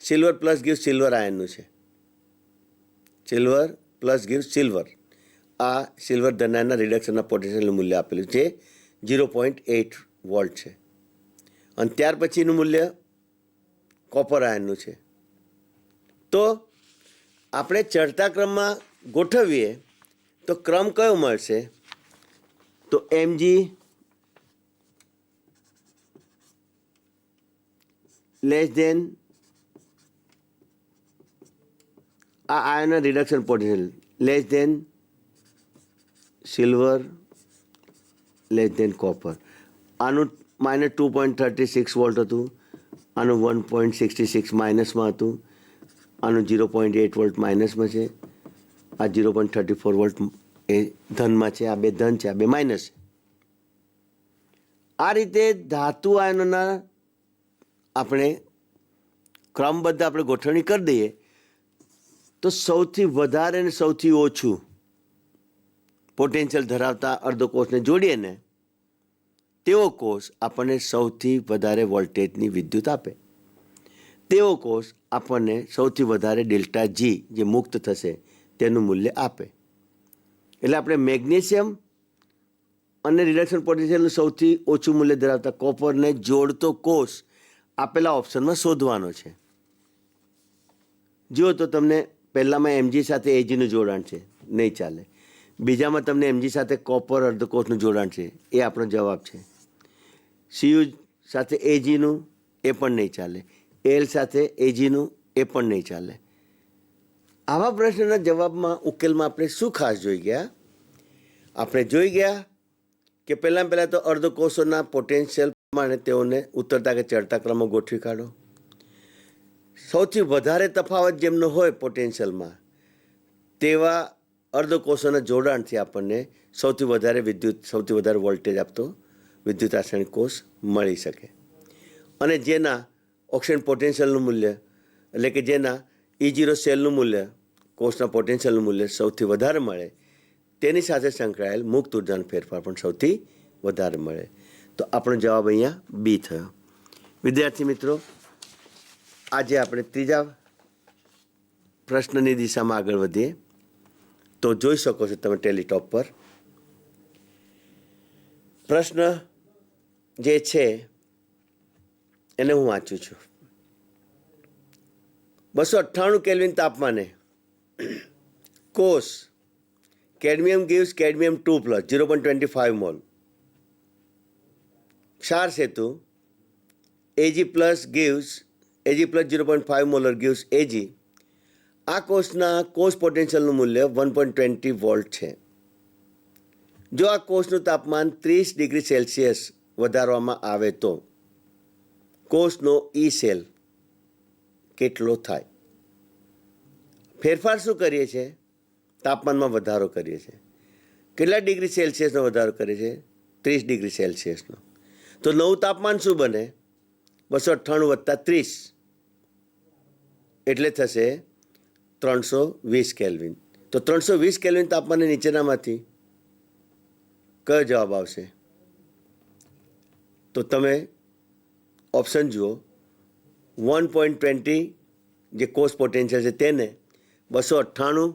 સિલ્વર પ્લસ gives સિલ્વર આયનનું છે. સિલ્વર પ્લસ gives સિલ્વર, આ સિલ્વર ધનાયનના રિડક્શનના પોટેન્શિયલનું મૂલ્ય આપેલું છે 0.8 વોલ્ટ છે. અને ત્યાર પછીનું મૂલ્ય કોપર આયનનું છે. તો આપણે ચડતા ક્રમમાં ગોઠવીએ તો ક્રમ કયો મળશે? તો Mg લેસ દેન આ આયનના reduction potential less than silver less than copper. આનું -2.36 વોલ્ટ હતું, આનું 1.66 માઇનસમાં હતું, આનું 0.8 વોલ્ટ માઇનસમાં છે, આ 0.34 વોલ્ટ એ ધનમાં છે. આ બે ધન છે, આ બે માઇનસ છે. આ રીતે ધાતુ આયનોના આપણે ક્રમબદ્ધ આપણે ગોઠવણી કરી દઈએ તો સૌથી વધારે અને સૌથી ઓછું પોટેન્શિયલ ધરાવતા અર્ધકોષને જોડીએ ને તેવો કોષ આપણને સૌથી વધારે વોલ્ટેજની વિદ્યુત આપે. તેવો કોષ આપણને સૌથી વધારે ડેલ્ટા જી જે મુક્ત થશે તેનું મૂલ્ય આપે. એટલે આપણે મેગ્નેશિયમ અને રિડક્શન પોટેન્શિયલનું સૌથી ઓછું મૂલ્ય ધરાવતા કોપરને જોડતો કોષ આપેલા ઓપ્શનમાં શોધવાનો છે. જુઓ તો તમને પહેલામાં Mg સાથે Ag જોડાણ છે, નહીં ચાલે. બીજામાં તમને Mg સાથે કોપર અર્ધકોષનું જોડાણ છે, એ આપણો જવાબ છે. Cu સાથે Ag એ પણ નહીં ચાલે. L સાથે Ag એ પણ નહીં ચાલે. આવા પ્રશ્નના જવાબમાં ઉકેલમાં આપણે શું ખાસ જોઈ ગયા? આપણે જોઈ ગયા કે પહેલાં તો અર્ધકોષોના પોટેન્શિયલ પ્રમાણે તેઓને ઉતરતા કે ચડતા ક્રમમાં ગોઠવી કાઢો. સૌથી વધારે તફાવત જેમનો હોય પોટેન્શિયલમાં તેવા અર્ધકોષોના જોડાણથી આપણને સૌથી વધારે વિદ્યુત, સૌથી વધારે વોલ્ટેજ આપતો વિદ્યુત રાસાયણિક કોષ મળી શકે. અને જેના ઓક્સિજન પોટેન્શિયલનું મૂલ્ય એટલે કે જેના E0 સેલનું મૂલ્ય, કોષના પોટેન્શિયલનું મૂલ્ય સૌથી વધારે મળે, તેની સાથે સંકળાયેલ મુક્ત ઉર્જાનો ફેરફાર પણ સૌથી વધારે મળે. તો આપણો જવાબ અહીંયા બી થયો. વિદ્યાર્થી મિત્રો, આજે આપણે ત્રીજા પ્રશ્નની દિશામાં આગળ વધીએ. તો જોઈ શકો છો તમે ટેલિટોપ પર પ્રશ્ન જે છે એને હું વાંચું છું. 298 કેલ્વિન તાપમાને કોષ કેડમિયમ gives cadmium 2+ 0.25 મોલ. ક્ષાર સેતુ Ag+ gives Ag+ 0.5 molar gives Ag. આ કોષના કોષ પોટેન્શિયલનું મૂલ્ય 1.20 વોલ્ટ છે. જો આ કોષનું તાપમાન 30 ડિગ્રી સેલ્સિયસ વધારવામાં આવે તો કોષનો ઈ સેલ કેટલો થાય? ફેરફાર શું કરીએ છીએ? તાપમાનમાં વધારો કરીએ છીએ. કેટલા ડિગ્રી સેલ્સિયસનો વધારો કરીએ છીએ? 30 ડિગ્રી સેલ્સિયસનો. તો નવું તાપમાન શું બને? 298 + 30 એટલે થશે 320 કેલ્વિન. તો 320 કેલ્વિન તાપમાને નીચેનામાંથી કયો જવાબ આવશે? તો તમે ઓપ્શન જુઓ. 1.20 જે કોષ પોટેન્શિયલ છે તેને 298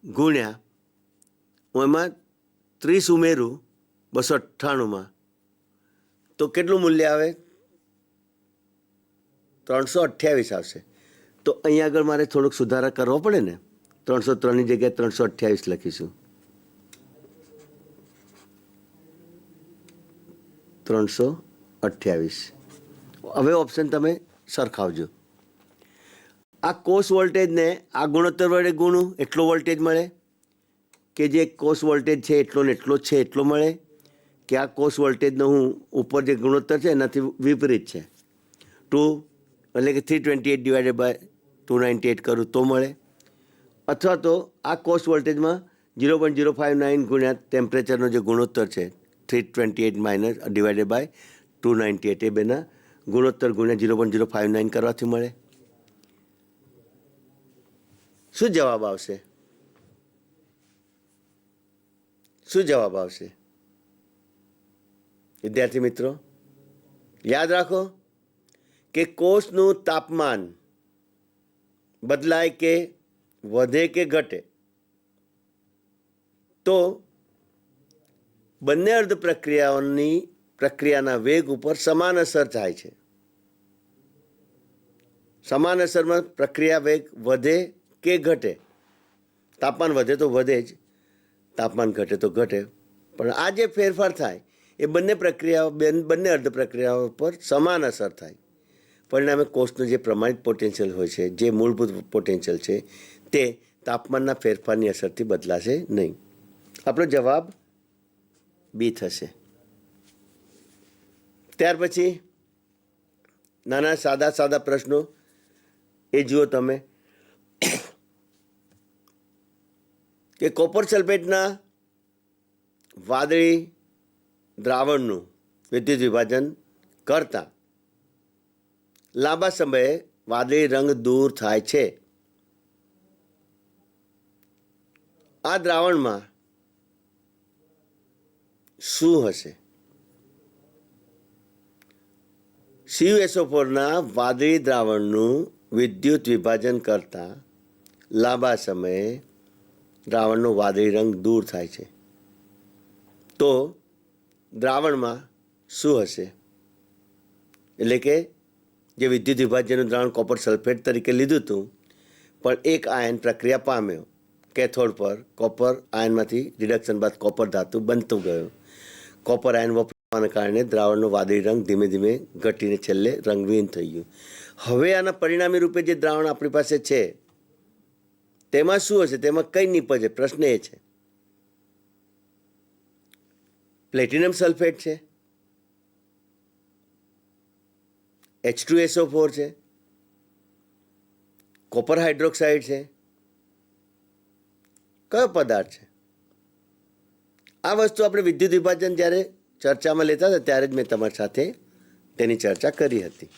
ગુણ્યા હું એમાં 30 ઉમેરું 298માં તો કેટલું મૂલ્ય આવે? 328 આવશે. તો અહીંયા આગળ મારે થોડોક સુધારા કરવો પડે ને, 303ની જગ્યાએ 328 લખીશું. 328. હવે ઓપ્શન તમે સરખાવજો. આ કોષ વોલ્ટેજને આ ગુણોત્તર વડે ગુણું એટલો વોલ્ટેજ મળે, કે જે કોષ વોલ્ટેજ છે એટલો ને એટલો છે એટલો મળે, કે આ કોષ વોલ્ટેજનો હું ઉપર જે ગુણોત્તર છે એનાથી વિપરીત છે 2 એટલે કે 328 ડિવાઇડેડ બાય 298 કરું તો મળે, અથવા તો આ કોષ વોલ્ટેજમાં 0.059 ગુણ્યા ટેમ્પરેચરનો જે ગુણોત્તર છે 328 માઇનસ ડિવાઇડેડ બાય 298 એ બેના ગુણોત્તર ગુણ્યા 0.059 કરવાથી મળે. શું જવાબ આવશે? શું જવાબ આવશે વિદ્યાર્થી મિત્રો? યાદ રાખો કે કોષનું તાપમાન બદલાય કે વધે કે ઘટે તો બંને અર્ધ પ્રક્રિયાના વેગ ઉપર સમાન અસર થાય છે. સમાન અસરમાં પ્રક્રિયા વેગ વધે કે ઘટે, તાપમાન વધે તો વધે જ, તાપમાન ઘટે તો ઘટે, પણ આ જે ફેરફાર થાય એ બંને અર્ધ પ્રક્રિયાઓ પર સમાન અસર થાય. પરિણામે કોષનું જે પ્રમાણિત પોટેન્શિયલ હોય છે, જે મૂળભૂત પોટેન્શિયલ છે, તે તાપમાનના ફેરફારની અસરથી બદલાશે નહીં. આપણો જવાબ બી થશે. ત્યાર પછી નાના સાદા પ્રશ્નો એ જુઓ તમે કે કોપર સલ્ફેટના વાદળી દ્રાવણનું વિદ્યુત વિભાજન કરતાં લાંબા સમયે વાદળી રંગ દૂર થાય છે. આ દ્રાવણમાં શું હશે? CuSO4ના વાદળી દ્રાવણનું વિદ્યુત વિભાજન કરતાં લાંબા સમયે દ્રાવણનો વાદળી રંગ દૂર થાય છે. તો દ્રાવણમાં શું હશે? એટલે કે જે વિદ્યુત વિભાજનનું દ્રાવણ કોપર સલ્ફેટ તરીકે લીધું હતું, પણ એક આયન પ્રક્રિયા પામ્યો કેથોડ પર, કોપર આયનમાંથી રિડક્શન બાદ કોપર ધાતુ બનતું ગયો. કોપર આયન વપરાવાના કારણે દ્રાવણનો વાદળી રંગ ધીમે ધીમે ઘટીને છેલ્લે રંગવિહીન થઈ ગયું. હવે આના પરિણામી રૂપે જે દ્રાવણ આપણી પાસે છે તેમાં શું હશે? તેમાં કઈ નીપજે? પ્રશ્ન એ છે. પ્લેટિનમ સલ્ફેટ છે, H2SO4 છે, કોપર હાઇડ્રોક્સાઇડ છે, કયો પદાર્થ છે? આ વસ્તુ આપણે વિદ્યુત વિભાજન જ્યારે ચર્ચામાં લેતા હતા ત્યારે જ મેં તમારી સાથે તેની ચર્ચા કરી હતી.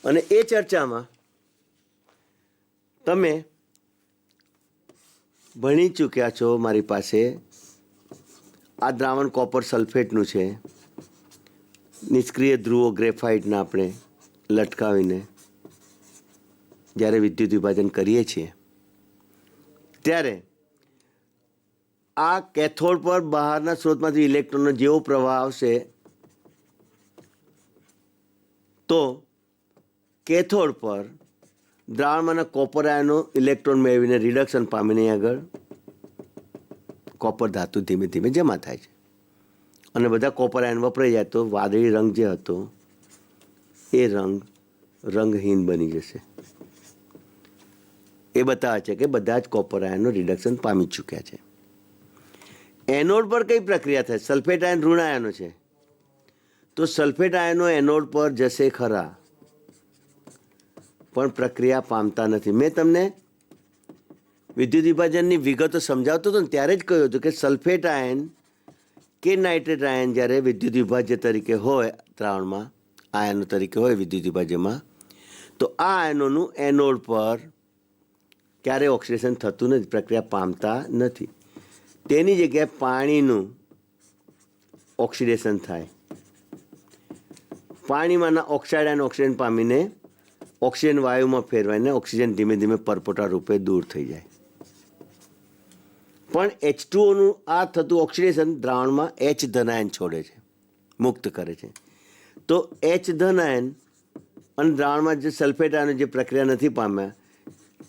અને એ ચર્ચામાં તમે ભણી ચૂક્યા છો મારી પાસે આ દ્રાવણ કોપર સલ્ફેટનું છે. નિષ્ક્રિય ધ્રુવો ગ્રેફાઇટના આપણે લટકાવીને જ્યારે વિદ્યુત વિભાજન કરીએ છીએ ત્યારે આ કેથોડ પર બહારના સ્ત્રોતમાંથી ઇલેક્ટ્રોનનો જેવો પ્રવાહ આવશે તો કેથોડ પર દ્રાવણમાંના કોપર આયનો ઇલેક્ટ્રોન મેળવીને રિડક્શન પામીને આગળ કોપર ધાતુ ધીમે ધીમે જમા થાય છે અને બધા કોપર આયન વપરાઈ જાય તો વાદળી રંગ જે હતો એ રંગહીન બની જશે. એ બતાવે છે કે બધા જ કોપર આયનો રિડક્શન પામી ચૂક્યા છે. એનોડ પર કઈ પ્રક્રિયા થાય? સલ્ફેટ આયન ઋણ આયનો છે તો સલ્ફેટ આયનો એનોડ પર જશે ખરા, પણ પ્રક્રિયા પામતા નથી. મેં તમને વિદ્યુત વિભાજનની વિગતો સમજાવતો હતો ને ત્યારે જ કહ્યું હતું કે સલ્ફેટ આયન કે નાઇટ્રેટ આયન જ્યારે વિદ્યુત વિભાજ્ય તરીકે હોય દ્રાવણમાં, આયનો તરીકે હોય વિદ્યુત વિભાજ્યમાં, તો આ આયનોનું એનોડ પર ક્યારેય ઓક્સિડેશન થતું નથી, પ્રક્રિયા પામતા નથી. તેની જગ્યાએ પાણીનું ઓક્સિડેશન થાય. પાણીમાંના ઓક્સાઇડ અને ઓક્સિજન પામીને ઓક્સિજન વાયુમાં ફેરવાઈને ઓક્સિજન ધીમે ધીમે પરપોટા રૂપે દૂર થઈ જાય. પણ H2Oનું આ થતું ઓક્સિડેશન દ્રાવણમાં H ધનાયન છોડે છે, મુક્ત કરે છે. તો H ધનાયન અને દ્રાવણમાં જે સલ્ફેટ આયનો જે પ્રક્રિયા નથી પામ્યા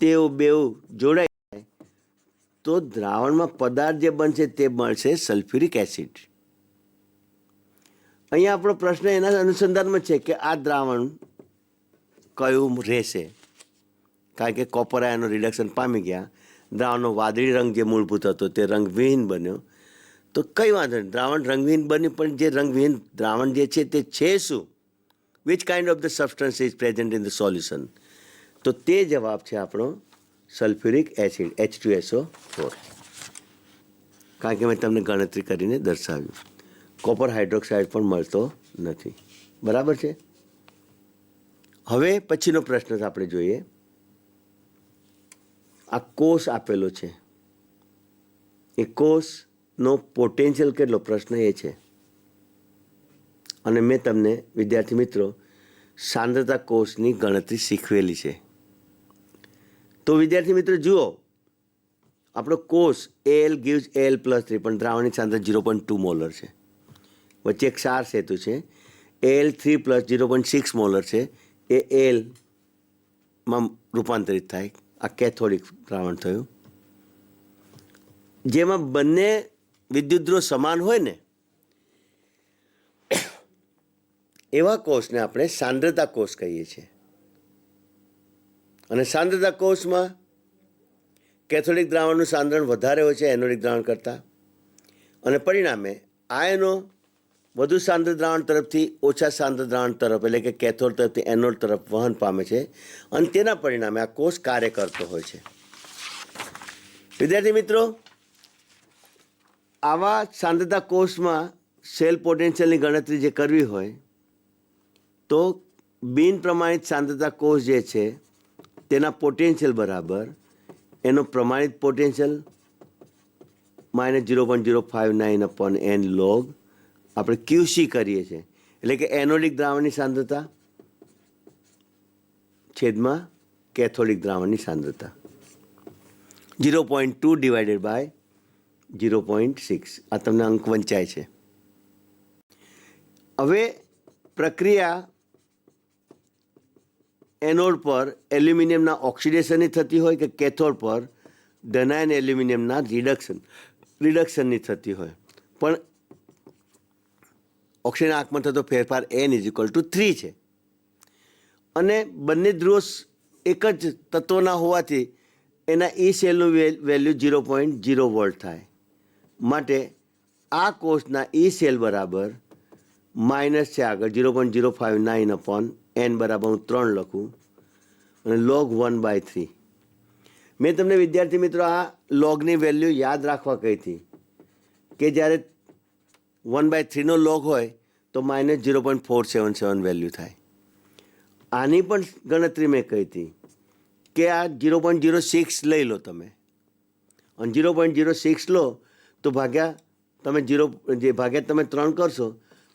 તેઓ બેઉ જોડાઈ જાય તો દ્રાવણમાં પદાર્થ જે બનશે તે મળશે સલ્ફ્યુરિક એસિડ. અહીંયા આપણો પ્રશ્ન એના અનુસંધાનમાં છે કે આ દ્રાવણ કયું રહેશે, કારણ કે કોપર આયનો રિડક્શન પામી ગયા, દ્રાવણનો વાદળી રંગ જે મૂળભૂત હતો તે રંગવિહીન બન્યો. તો કંઈ વાંધો નહીં, દ્રાવણ રંગવિહીન બન્યું, પણ જે રંગવિહીન દ્રાવણ જે છે તે છે શું? Which kind of the substance is present in the solution? તો તે જવાબ છે આપણો સલ્ફ્યુરિક એસિડ H2SO4. કારણ કે મેં તમને ગણતરી કરીને દર્શાવ્યું. કોપર હાઇડ્રોક્સાઇડ પણ મળતો નથી. બરાબર છે. હવે પછીનો પ્રશ્ન આપણે જોઈએ. આ કોષ આપેલો છે, એ કોષનો પોટેન્શિયલ કેટલો, પ્રશ્ન એ છે. અને મેં તમને વિદ્યાર્થી મિત્રો સાંદ્રતા કોષની ગણતરી શીખવેલી છે. તો વિદ્યાર્થી મિત્રો જુઓ, આપણો કોષ Al gives Al+3, પણ દ્રાવણની સાંદ્રતા 0.2 મોલર છે. વચ્ચે એક ક્ષાર સેતુ છે, Al3 + 0.6 મોલર છે, એ એલમાં રૂપાંતરિત થાય. આ કેથોડિક દ્રાવણ થયું. જેમાં બંને વિદ્યુતધ્રુવ સમાન હોય ને એવા કોષને આપણે સાંદ્રતા કોષ કહીએ છીએ. અને સાંદ્રતા કોષમાં કેથોડિક દ્રાવણનું સાંદ્રણ વધારે હોય છે એનોડિક દ્રાવણ કરતાં, અને પરિણામે આયનો વધુ સાંદ્ર દ્રાવણ તરફથી ઓછા સાંદ્ર દ્રાવણ તરફ, એટલે કે કેથોડ તરફથી એનોડ તરફ વહન પામે છે, અને તેના પરિણામે આ કોષ કાર્ય કરતો હોય છે. વિદ્યાર્થી મિત્રો, આવા સાંદ્રતા કોષમાં સેલ પોટેન્શિયલની ગણતરી જે કરવી હોય તો બિન પ્રમાણિત સાંદ્રતા કોષ જે છે તેના પોટેન્શિયલ બરાબર એનો પ્રમાણિત પોટેન્શિયલ -0.059/n log આપણે QC કરીએ છીએ, એટલે કે એનોડિક દ્રાવણની સાંદ્રતા છેદમાં કેથોડિક દ્રાવણની સાંદ્રતા 0.2 / 0.6. આ તમને અંક વંચાય છે. હવે પ્રક્રિયા એનોડ પર એલ્યુમિનિયમના ઓક્સિડેશનની થતી હોય કે કેથોડ પર ધનાયન એલ્યુમિનિયમના રિડક્શનની થતી હોય, પણ ઓક્સિજન આંકમાં થતો ફેરફાર n = 3 છે. અને બંને ધ્રુવો એક જ તત્વના હોવાથી એના ઈ સેલનું વેલ્યુ 0.0 વોલ્ટ થાય. માટે આ કોષના ઈ સેલ બરાબર માઇનસ છે આગળ 0.059/n બરાબર હું 3 લખું અને log 1/3. મેં તમને વિદ્યાર્થી મિત્રો આ લોગની વેલ્યુ યાદ રાખવા કહી હતી કે જ્યારે 1/3નો લોગ હોય તો -0.477 વેલ્યુ થાય. આની પણ ગણતરી મેં કહી હતી કે આ 0.06 લઈ લો તમે, અને 0.06 લો તો ભાગ્યા તમે 3 કરશો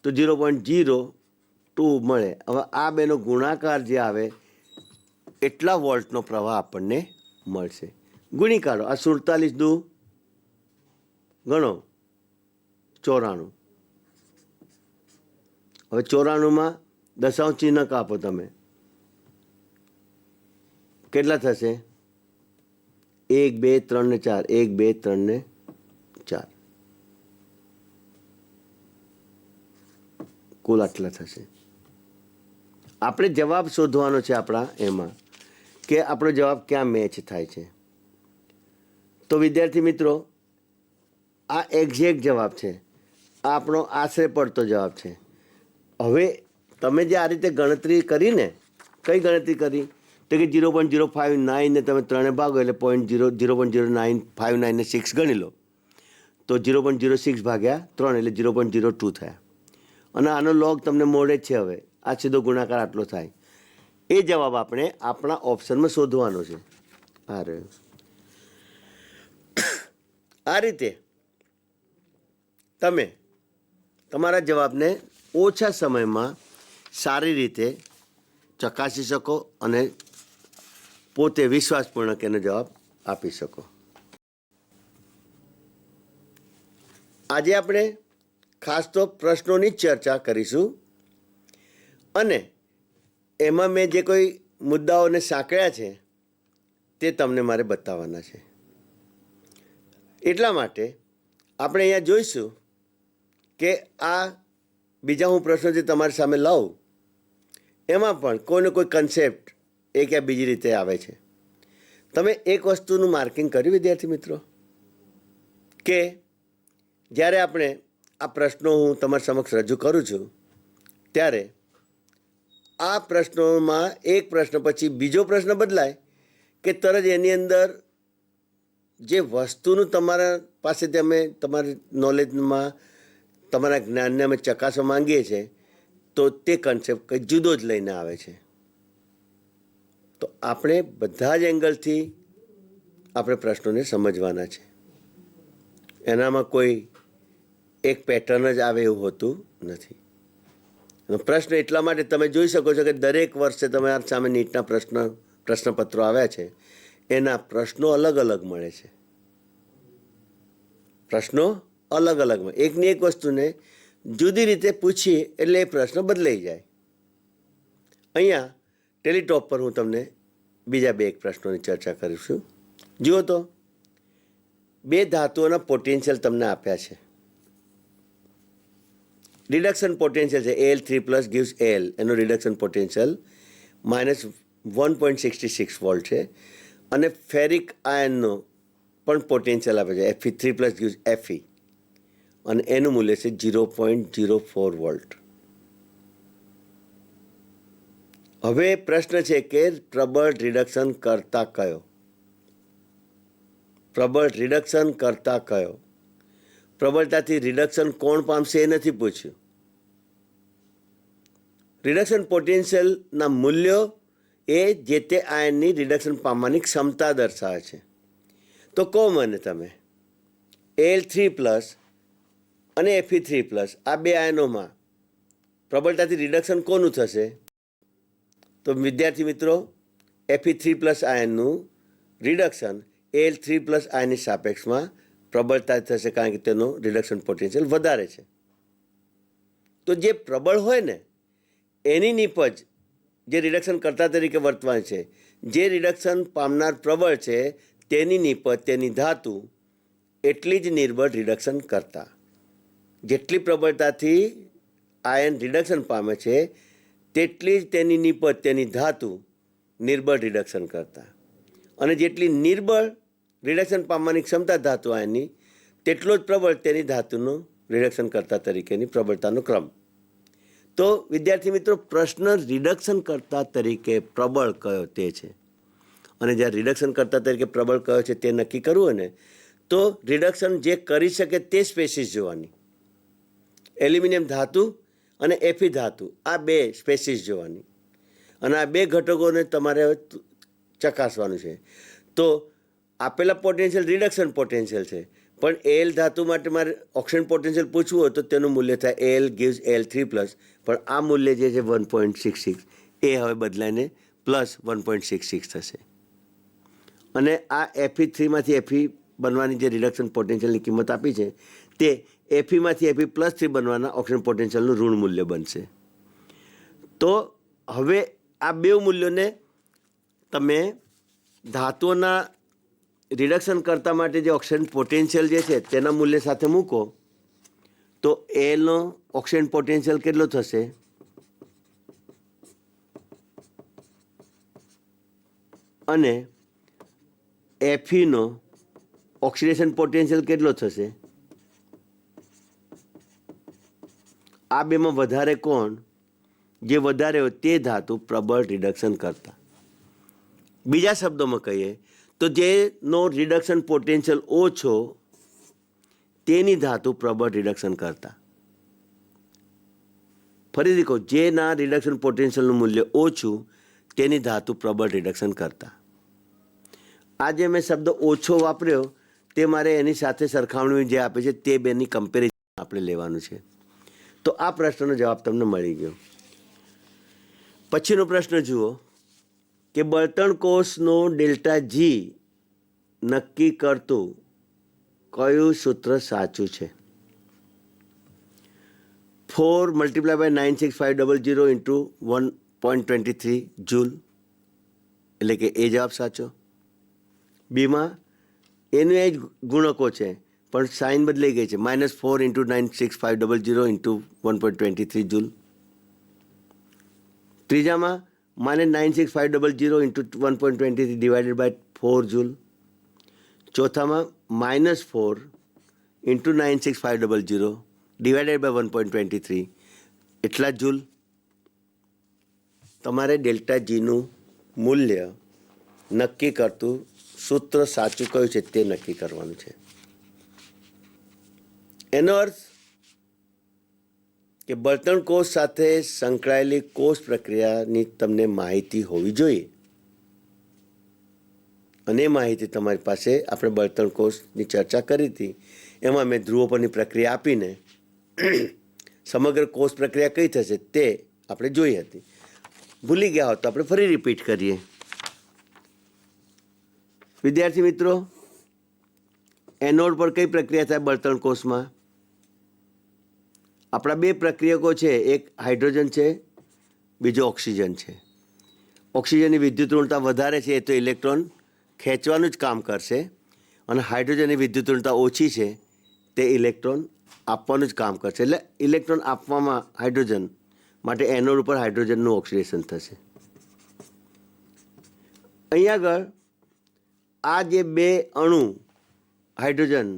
તો 0.02 મળે. હવે આ બેનો ગુણાકાર જે આવે એટલા વોલ્ટનો પ્રવાહ આપણને મળશે. ગુણી કાઢો. આ 47 દુ ગણો 94. હવે 94માં દશાંશ ચિહ્ન કાપો તમે, કેટલા થશે? 1 2 3 ને 4, 1 2 3 ને 4, કુલ આટલા થશે. આપણે જવાબ શોધવાનો છે આપણા એમાં કે આપણો જવાબ ક્યાં મેચ થાય છે. તો વિદ્યાર્થી મિત્રો આ એક્ઝેક્ટ જવાબ છે, આ આપણો આશરે પડતો જવાબ છે. હવે તમે જે આ રીતે ગણતરી કરીને, કઈ ગણતરી કરી તો કે 0.059 ને તમે 3 ભાગો એટલે 0.0959 ને 6 ગણી લો તો 0.06 ભાગ્યા 3 એટલે 0.02 થયા. અને આનો લોગ તમને મોડે જ છે. હવે આ સીધો ગુણાકાર આટલો થાય. એ જવાબ આપણે આપણા ઓપ્શનમાં શોધવાનો છે. આ રહ્યો. આ રીતે તમે તમારા જવાબને ઓછા સમયમાં સારી રીતે ચકાસી શકો અને પોતે વિશ્વાસપૂર્વક એનો જવાબ આપી શકો. આજે આપણે ખાસ તો પ્રશ્નોની જ ચર્ચા કરીશું અને એમાં મેં જે કોઈ મુદ્દાઓને સાંકળ્યા છે તે તમને મારે બતાવવાના છે. એટલા માટે આપણે અહીંયા જોઈશું કે આ બીજા હું પ્રશ્નો જે તમારી સામે લાવું એમાં પણ કોઈને કોઈ કન્સેપ્ટ એક યા બીજી રીતે આવે છે. તમે એક વસ્તુનું માર્કિંગ કર્યું વિદ્યાર્થી મિત્રો કે જ્યારે આપણે આ પ્રશ્નો હું તમારી સમક્ષ રજૂ કરું છું ત્યારે આ પ્રશ્નોમાં એક પ્રશ્ન પછી બીજો પ્રશ્ન બદલાય કે તરત એની અંદર જે વસ્તુનું તમારા પાસેથી અમે તમારી નોલેજમાં તમારા જ્ઞાનને અમે ચકાસવા માંગીએ છીએ તો તે કન્સેપ્ટ કંઈ જુદો જ લઈને આવે છે. તો આપણે બધા જ એંગલથી આપણે પ્રશ્નોને સમજવાના છે. એનામાં કોઈ એક પેટર્ન જ આવે એવું હોતું નથી. પ્રશ્ન એટલા માટે તમે જોઈ શકો છો કે દરેક વર્ષે તમારા સામે નીટના પ્રશ્નપત્રો આવ્યા છે એના પ્રશ્નો અલગ અલગ મળે છે. પ્રશ્નો અલગ અલગ મળે, એકની એક વસ્તુને જુદી રીતે પૂછીએ એટલે એ પ્રશ્ન બદલાઈ જાય. અહીંયા ટેલિટોપ પર હું તમને બીજા બે એક પ્રશ્નોની ચર્ચા કરીશું. જુઓ તો બે ધાતુઓના પોટેન્શિયલ તમને આપ્યા છે. રિડક્શન પોટેન્શિયલ છે Al3+ gives Al, એનો રિડક્શન પોટેન્શિયલ -1.66 વોલ્ટ છે અને ફેરિક આયનનો પણ પોટેન્શિયલ આપે છે Fe3+ gives Fe અને એનું મૂલ્ય છે 0.04 વોલ્ટ. હવે પ્રશ્ન છે કે પ્રબળ રિડક્શન કરતા કયો? પ્રબળ રિડક્શન કરતા કયો? પ્રબળતાથી રિડક્શન કોણ પામશે એ નથી પૂછ્યું. રિડક્શન પોટેન્શિયલના મૂલ્યો એ જે તે આયનની રિડક્શન પામવાની ક્ષમતા દર્શાવે છે. તો કહો મને તમે Al3+ અને Fe3+ આ બે આયનોમાં પ્રબળતાથી રિડક્શન કોનું થશે? તો વિદ્યાર્થી મિત્રો Fe3+ આયનનું રિડક્શન Al3+ આયનની સાપેક્ષમાં પ્રબળતા થશે કારણ કે તેનો રિડક્શન પોટેન્શિયલ વધારે છે. તો જે પ્રબળ હોય ને એની નીપજ જે રિડક્શન કરતા તરીકે વર્તવાની છે, જે રિડક્શન પામનાર પ્રબળ છે તેની નીપજ તેની ધાતુ એટલી જ નિર્બળ રિડક્શન કરતા. જેટલી પ્રબળતાથી આયન રિડક્શન પામે છે તેટલી જ તેની નીપજ તેની ધાતુ નિર્બળ રિડક્શન કરતા અને જેટલી નિર્બળ રિડક્શન પામવાની ક્ષમતા ધાતુ આયનની તેટલો જ પ્રબળ તેની ધાતુનું રિડક્શન કરતા તરીકેની પ્રબળતાનો ક્રમ. તો વિદ્યાર્થી મિત્રો પ્રશ્ન રિડક્શન કરતા તરીકે પ્રબળ કયો તે છે અને જ્યારે રિડક્શન કરતા તરીકે પ્રબળ કયો છે તે નક્કી કરવું હોય ને તો રિડક્શન જે કરી શકે તે સ્પેસીસ જોવાની. એલ્યુમિનિયમ ધાતુ અને Fe ધાતુ આ બે સ્પેસીસ જોવાની અને આ બે ઘટકોને તમારે ચકાસવાનું છે. તો આપેલા પોટેન્શિયલ રિડક્શન પોટેન્શિયલ છે પણ Al ધાતુ માટે મારે ઓક્સિજન પોટેન્શિયલ પૂછવું હોય તો તેનું મૂલ્ય થાય Al gives Al3+, પણ આ મૂલ્ય જે છે 1.66 એ હવે બદલાઈને +1.66 થશે અને આ Fe3માંથી Fe બનવાની જે રિડક્શન પોટેન્શિયલની કિંમત આપી છે તે Feમાંથી Fe+3 બનવાના ઓક્સિજન પોટેન્શિયલનું ઋણ મૂલ્ય બનશે. તો હવે આ બે મૂલ્યોને તમે ધાતુઓના રિડક્શન કરતા માટે જે ઓક્સિજન પોટેન્શિયલ જે છે તેના મૂલ્ય સાથે મૂકો તો એનો ઓક્સિજન પોટેન્શિયલ કેટલો થશે? અને Feનો ઓક્સિડેશન પોટેન્શિયલ કેટલો થશે? આ બેમાં વધારે કોણ? જે વધારે હોય તે ધાતુ પ્રબળ રિડક્શન કરતા. બીજા શબ્દોમાં કહીએ તો જેનો રિડક્શન પોટેન્શિયલ ઓછો તેની ધાતુ પ્રબળ રિડક્શન કરતા. ફરીથી કહો, જેના રિડક્શન પોટેન્શિયલનું મૂલ્ય ઓછું તેની ધાતુ પ્રબળ રિડક્શન કરતા. આ જે મેં શબ્દ ઓછો વાપર્યો તે મારે એની સાથે સરખામણી જે આપે છે તે બેની કમ્પેરિઝન આપણે લેવાનું છે. તો આ પ્રશ્નનો જવાબ તમને મળી ગયો. પછીનો પ્રશ્ન જુઓ કે બળતણ કોષનો ડેલ્ટા જી નક્કી કરતું કયું સૂત્ર સાચું છે? 4 મલ્ટીપ્લાય બાય 96500 ઇન્ટુ 1.23 જૂલ, એટલે કે એ જવાબ સાચો. બીમાં એનું એ જ ગુણકો છે પણ સાઇન બદલાઈ ગઈ છે, -4 ઇન્ટુ 96500 ઇન્ટુ 1.23 જૂલ. ત્રીજામાં -96500 ઇન્ટુ 1.23 ડિવાઇડેડ બાય 4 જૂલ. ચોથામાં -4 ઇન્ટુ 96500 ડિવાઇડેડ બાય 1.23 એટલા જૂલ. તમારે ડેલ્ટા જીનું મૂલ્ય નક્કી કરતું સૂત્ર સાચું કયું છે તે નક્કી કરવાનું છે. એનો અર્થ કે બળતણ કોષ સાથે સંકળાયેલી કોષ પ્રક્રિયાની તમને માહિતી હોવી જોઈએ, અને એ માહિતી તમારી પાસે આપણે બળતણ કોષની ચર્ચા કરી હતી એમાં મેં ધ્રુવો પરની પ્રક્રિયા આપીને સમગ્ર કોષ પ્રક્રિયા કઈ થશે તે આપણે જોઈ હતી. ભૂલી ગયા હોત તો આપણે ફરી રિપીટ કરીએ. વિદ્યાર્થી મિત્રો, એનોડ પર કઈ પ્રક્રિયા થાય બળતણ કોષમાં? આપણા બે પ્રક્રિયકો છે, એક હાઇડ્રોજન છે, બીજો ઓક્સિજન છે. ઓક્સિજનની વિદ્યુત ઋણતા વધારે છે એ તો ઇલેક્ટ્રોન ખેંચવાનું જ કામ કરશે, અને હાઇડ્રોજનની વિદ્યુત ઋણતા ઓછી છે તે ઇલેક્ટ્રોન આપવાનું જ કામ કરશે. એટલે ઇલેક્ટ્રોન આપવામાં હાઇડ્રોજન માટે એનોડ ઉપર હાઇડ્રોજનનું ઓક્સિડેશન થશે. અહીંયા આગળ આ જે બે અણુ હાઇડ્રોજન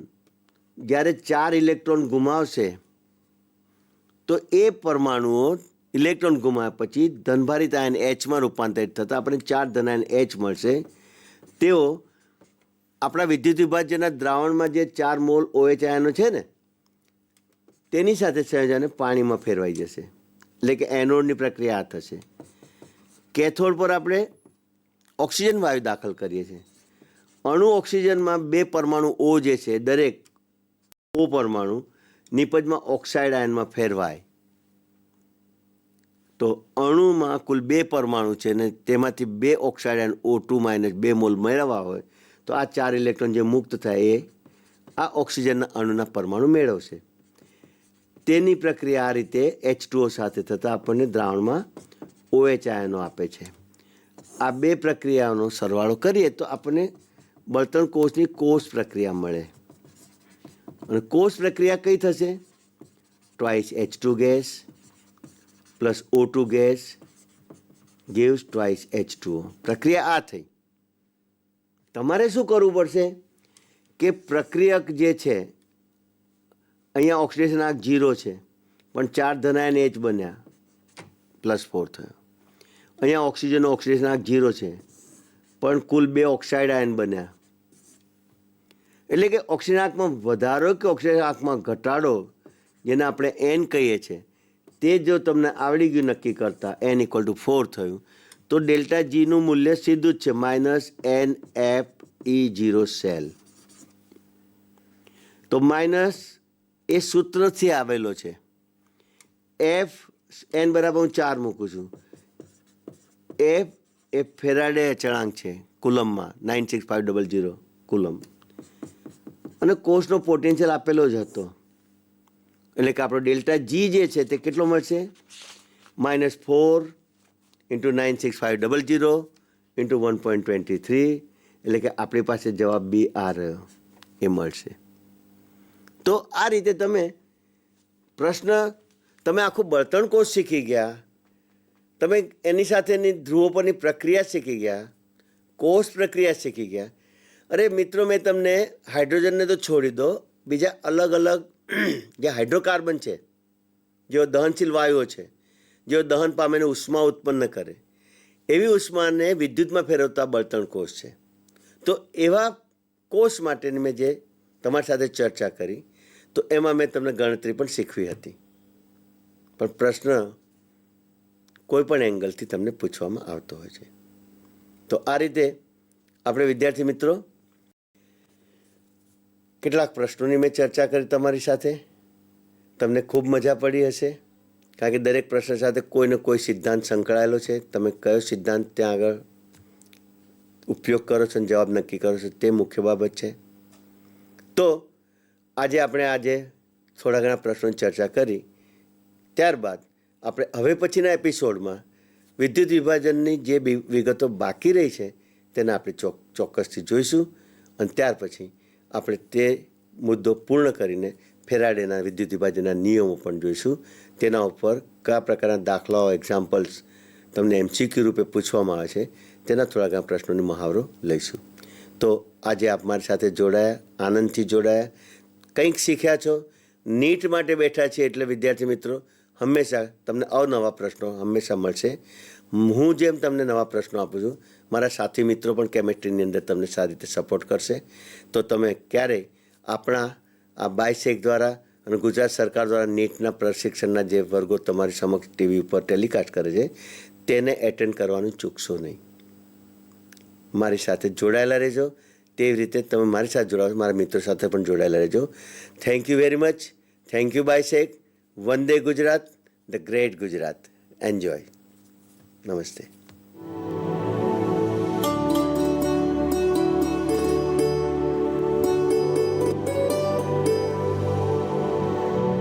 જ્યારે 4 ઇલેક્ટ્રોન ગુમાવશે તો એ પરમાણુઓ ઇલેક્ટ્રોન ગુમાવ્યા પછી ધનભારિત આયન એચમાં રૂપાંતરિત થતાં આપણે 4 ધન આયન એચ મળશે. તેઓ આપણા વિદ્યુત વિભાજ્યના દ્રાવણમાં જે 4 મોલ OH આયનો છે ને તેની સાથે સંયોજને પાણીમાં ફેરવાઈ જશે, એટલે કે એનોડની પ્રક્રિયા આ થશે. કેથોડ પર આપણે ઓક્સિજન વાયુ દાખલ કરીએ છીએ. અણુ ઓક્સિજનમાં 2 પરમાણુ O જે છે દરેક O પરમાણુ નિપજમાં ઓક્સાઇડ આયનમાં ફેરવાય તો અણુમાં કુલ 2 પરમાણુ છે ને તેમાંથી 2 ઓક્સાઇડ આયન O2 - 2 મોલ મેળવવા હોય તો આ 4 ઇલેક્ટ્રોન જે મુક્ત થાય એ આ ઓક્સિજનના અણુના પરમાણુ મેળવશે. તેની પ્રક્રિયા આ રીતે H2O સાથે થતાં આપણને દ્રાવણમાં OH આયનો આપે છે. આ બે પ્રક્રિયાઓનો સરવાળો કરીએ તો આપણને બળતણ કોષની કોષ પ્રક્રિયા મળે. અને કોષ પ્રક્રિયા કઈ થશે? Twice H2 gas plus O2 gas gives twice H2O. પ્રક્રિયા આ થઈ. તમારે શું કરવું પડશે કે પ્રક્રિયક જે છે અહીંયા ઓક્સિડેશન આંક 0 છે પણ 4 ધનાયન H બન્યા +4 થયો. અહીંયા ઓક્સિજનનો ઓક્સિડેશન આંક 0 છે પણ કુલ 2 ઓક્સાઇડ આયન બન્યા. એટલે કે ઓક્સિજન આંકમાં વધારો કે ઓક્સિજન આંકમાં ઘટાડો, જેને આપણે N કહીએ છીએ, તે જો તમને આવડી ગયું નક્કી કરતા N = 4 થયું તો ડેલ્ટા જીનું મૂલ્ય સીધું જ છે -NFE0 સેલ. તો માઇનસ એ સૂત્રથી આવેલો છે. F N બરાબર હું 4 મૂકું છું. F એ ફેરાડે અચળાંક છે કુલમમાં 96500 કુલમ, અને કોષનો પોટેન્શિયલ આપેલો જ હતો. એટલે કે આપણો ડેલ્ટા જી જે છે તે કેટલો મળશે? -4 ઇન્ટુ 96500 ઇન્ટુ 1.23, એટલે કે આપણી પાસે જવાબ બી આ રહ્યો એ મળશે. તો આ રીતે તમે પ્રશ્ન, તમે આખું બળતણ કોષ શીખી ગયા, તમે એની સાથેની ધ્રુવો પરની પ્રક્રિયા શીખી ગયા, કોષ પ્રક્રિયા શીખી ગયા. અરે મિત્રો, મેં તમને હાઇડ્રોજનને તો છોડી દો, બીજા અલગ અલગ જે હાઇડ્રોકાર્બન છે, જેઓ દહનશીલ વાયુઓ છે, જેઓ દહન પામીને ઉષ્મા ઉત્પન્ન કરે, એવી ઉષ્માને વિદ્યુતમાં ફેરવતા બળતણ કોષ છે. તો એવા કોષ માટેની મેં જે તમારી સાથે ચર્ચા કરી તો એમાં મેં તમને ગણતરી પણ શીખવી હતી. પણ પ્રશ્ન કોઈ પણ એંગલથી તમને પૂછવામાં આવતો હોય છે. તો આ રીતે આપણે વિદ્યાર્થી મિત્રો કેટલાક પ્રશ્નોની મેં ચર્ચા કરી તમારી સાથે. તમને ખૂબ મજા પડી હશે કારણ કે દરેક પ્રશ્ન સાથે કોઈને કોઈ સિદ્ધાંત સંકળાયેલો છે. તમે કયો સિદ્ધાંત ત્યાં આગળ ઉપયોગ કરો છો અને જવાબ નક્કી કરો છો તે મુખ્ય બાબત છે. તો આજે થોડા ઘણા પ્રશ્નોની ચર્ચા કરી. ત્યારબાદ આપણે હવે પછીના એપિસોડમાં વિદ્યુત વિભાજનની જે વિગતો બાકી રહી છે તેને આપણે ચોક્કસથી જોઈશું અને ત્યાર પછી આપણે તે મુદ્દો પૂર્ણ કરીને ફેરાડેના વિદ્યુત વિભાજનના નિયમો પણ જોઈશું. તેના ઉપર કયા પ્રકારના દાખલાઓ એક્ઝામ્પલ્સ તમને MCQ રૂપે પૂછવામાં આવે છે તેના થોડા ઘણા પ્રશ્નોની મહાવરો લઈશું. તો આજે આપ મારી સાથે જોડાયા, આનંદથી જોડાયા, કંઈક શીખ્યા છો. નીટ માટે બેઠા છીએ એટલે વિદ્યાર્થી મિત્રો હંમેશા તમને અવનવા પ્રશ્નો હંમેશા મળશે. હું જેમ તમને નવા પ્રશ્નો આપું છું, મારા સાથી મિત્રો પણ કેમેસ્ટ્રીની અંદર તમને સારી રીતે સપોર્ટ કરશે. તો તમે ક્યારેય આપણા આ બાયસેક દ્વારા અને ગુજરાત સરકાર દ્વારા નીટના પ્રશિક્ષણના જે વર્ગો તમારી સમક્ષ ટીવી ઉપર ટેલિકાસ્ટ કરે છે તેને એટેન્ડ કરવાનું ચૂકશો નહીં. મારી સાથે જોડાયેલા રહેજો. તેવી રીતે તમે મારી સાથે જોડાઓ, મારા મિત્રો સાથે પણ જોડાયેલા રહેજો. Thank you very much. Thank you બાયસેક. વંદે Gujarat, the great Gujarat. Enjoy. નમસ્તે.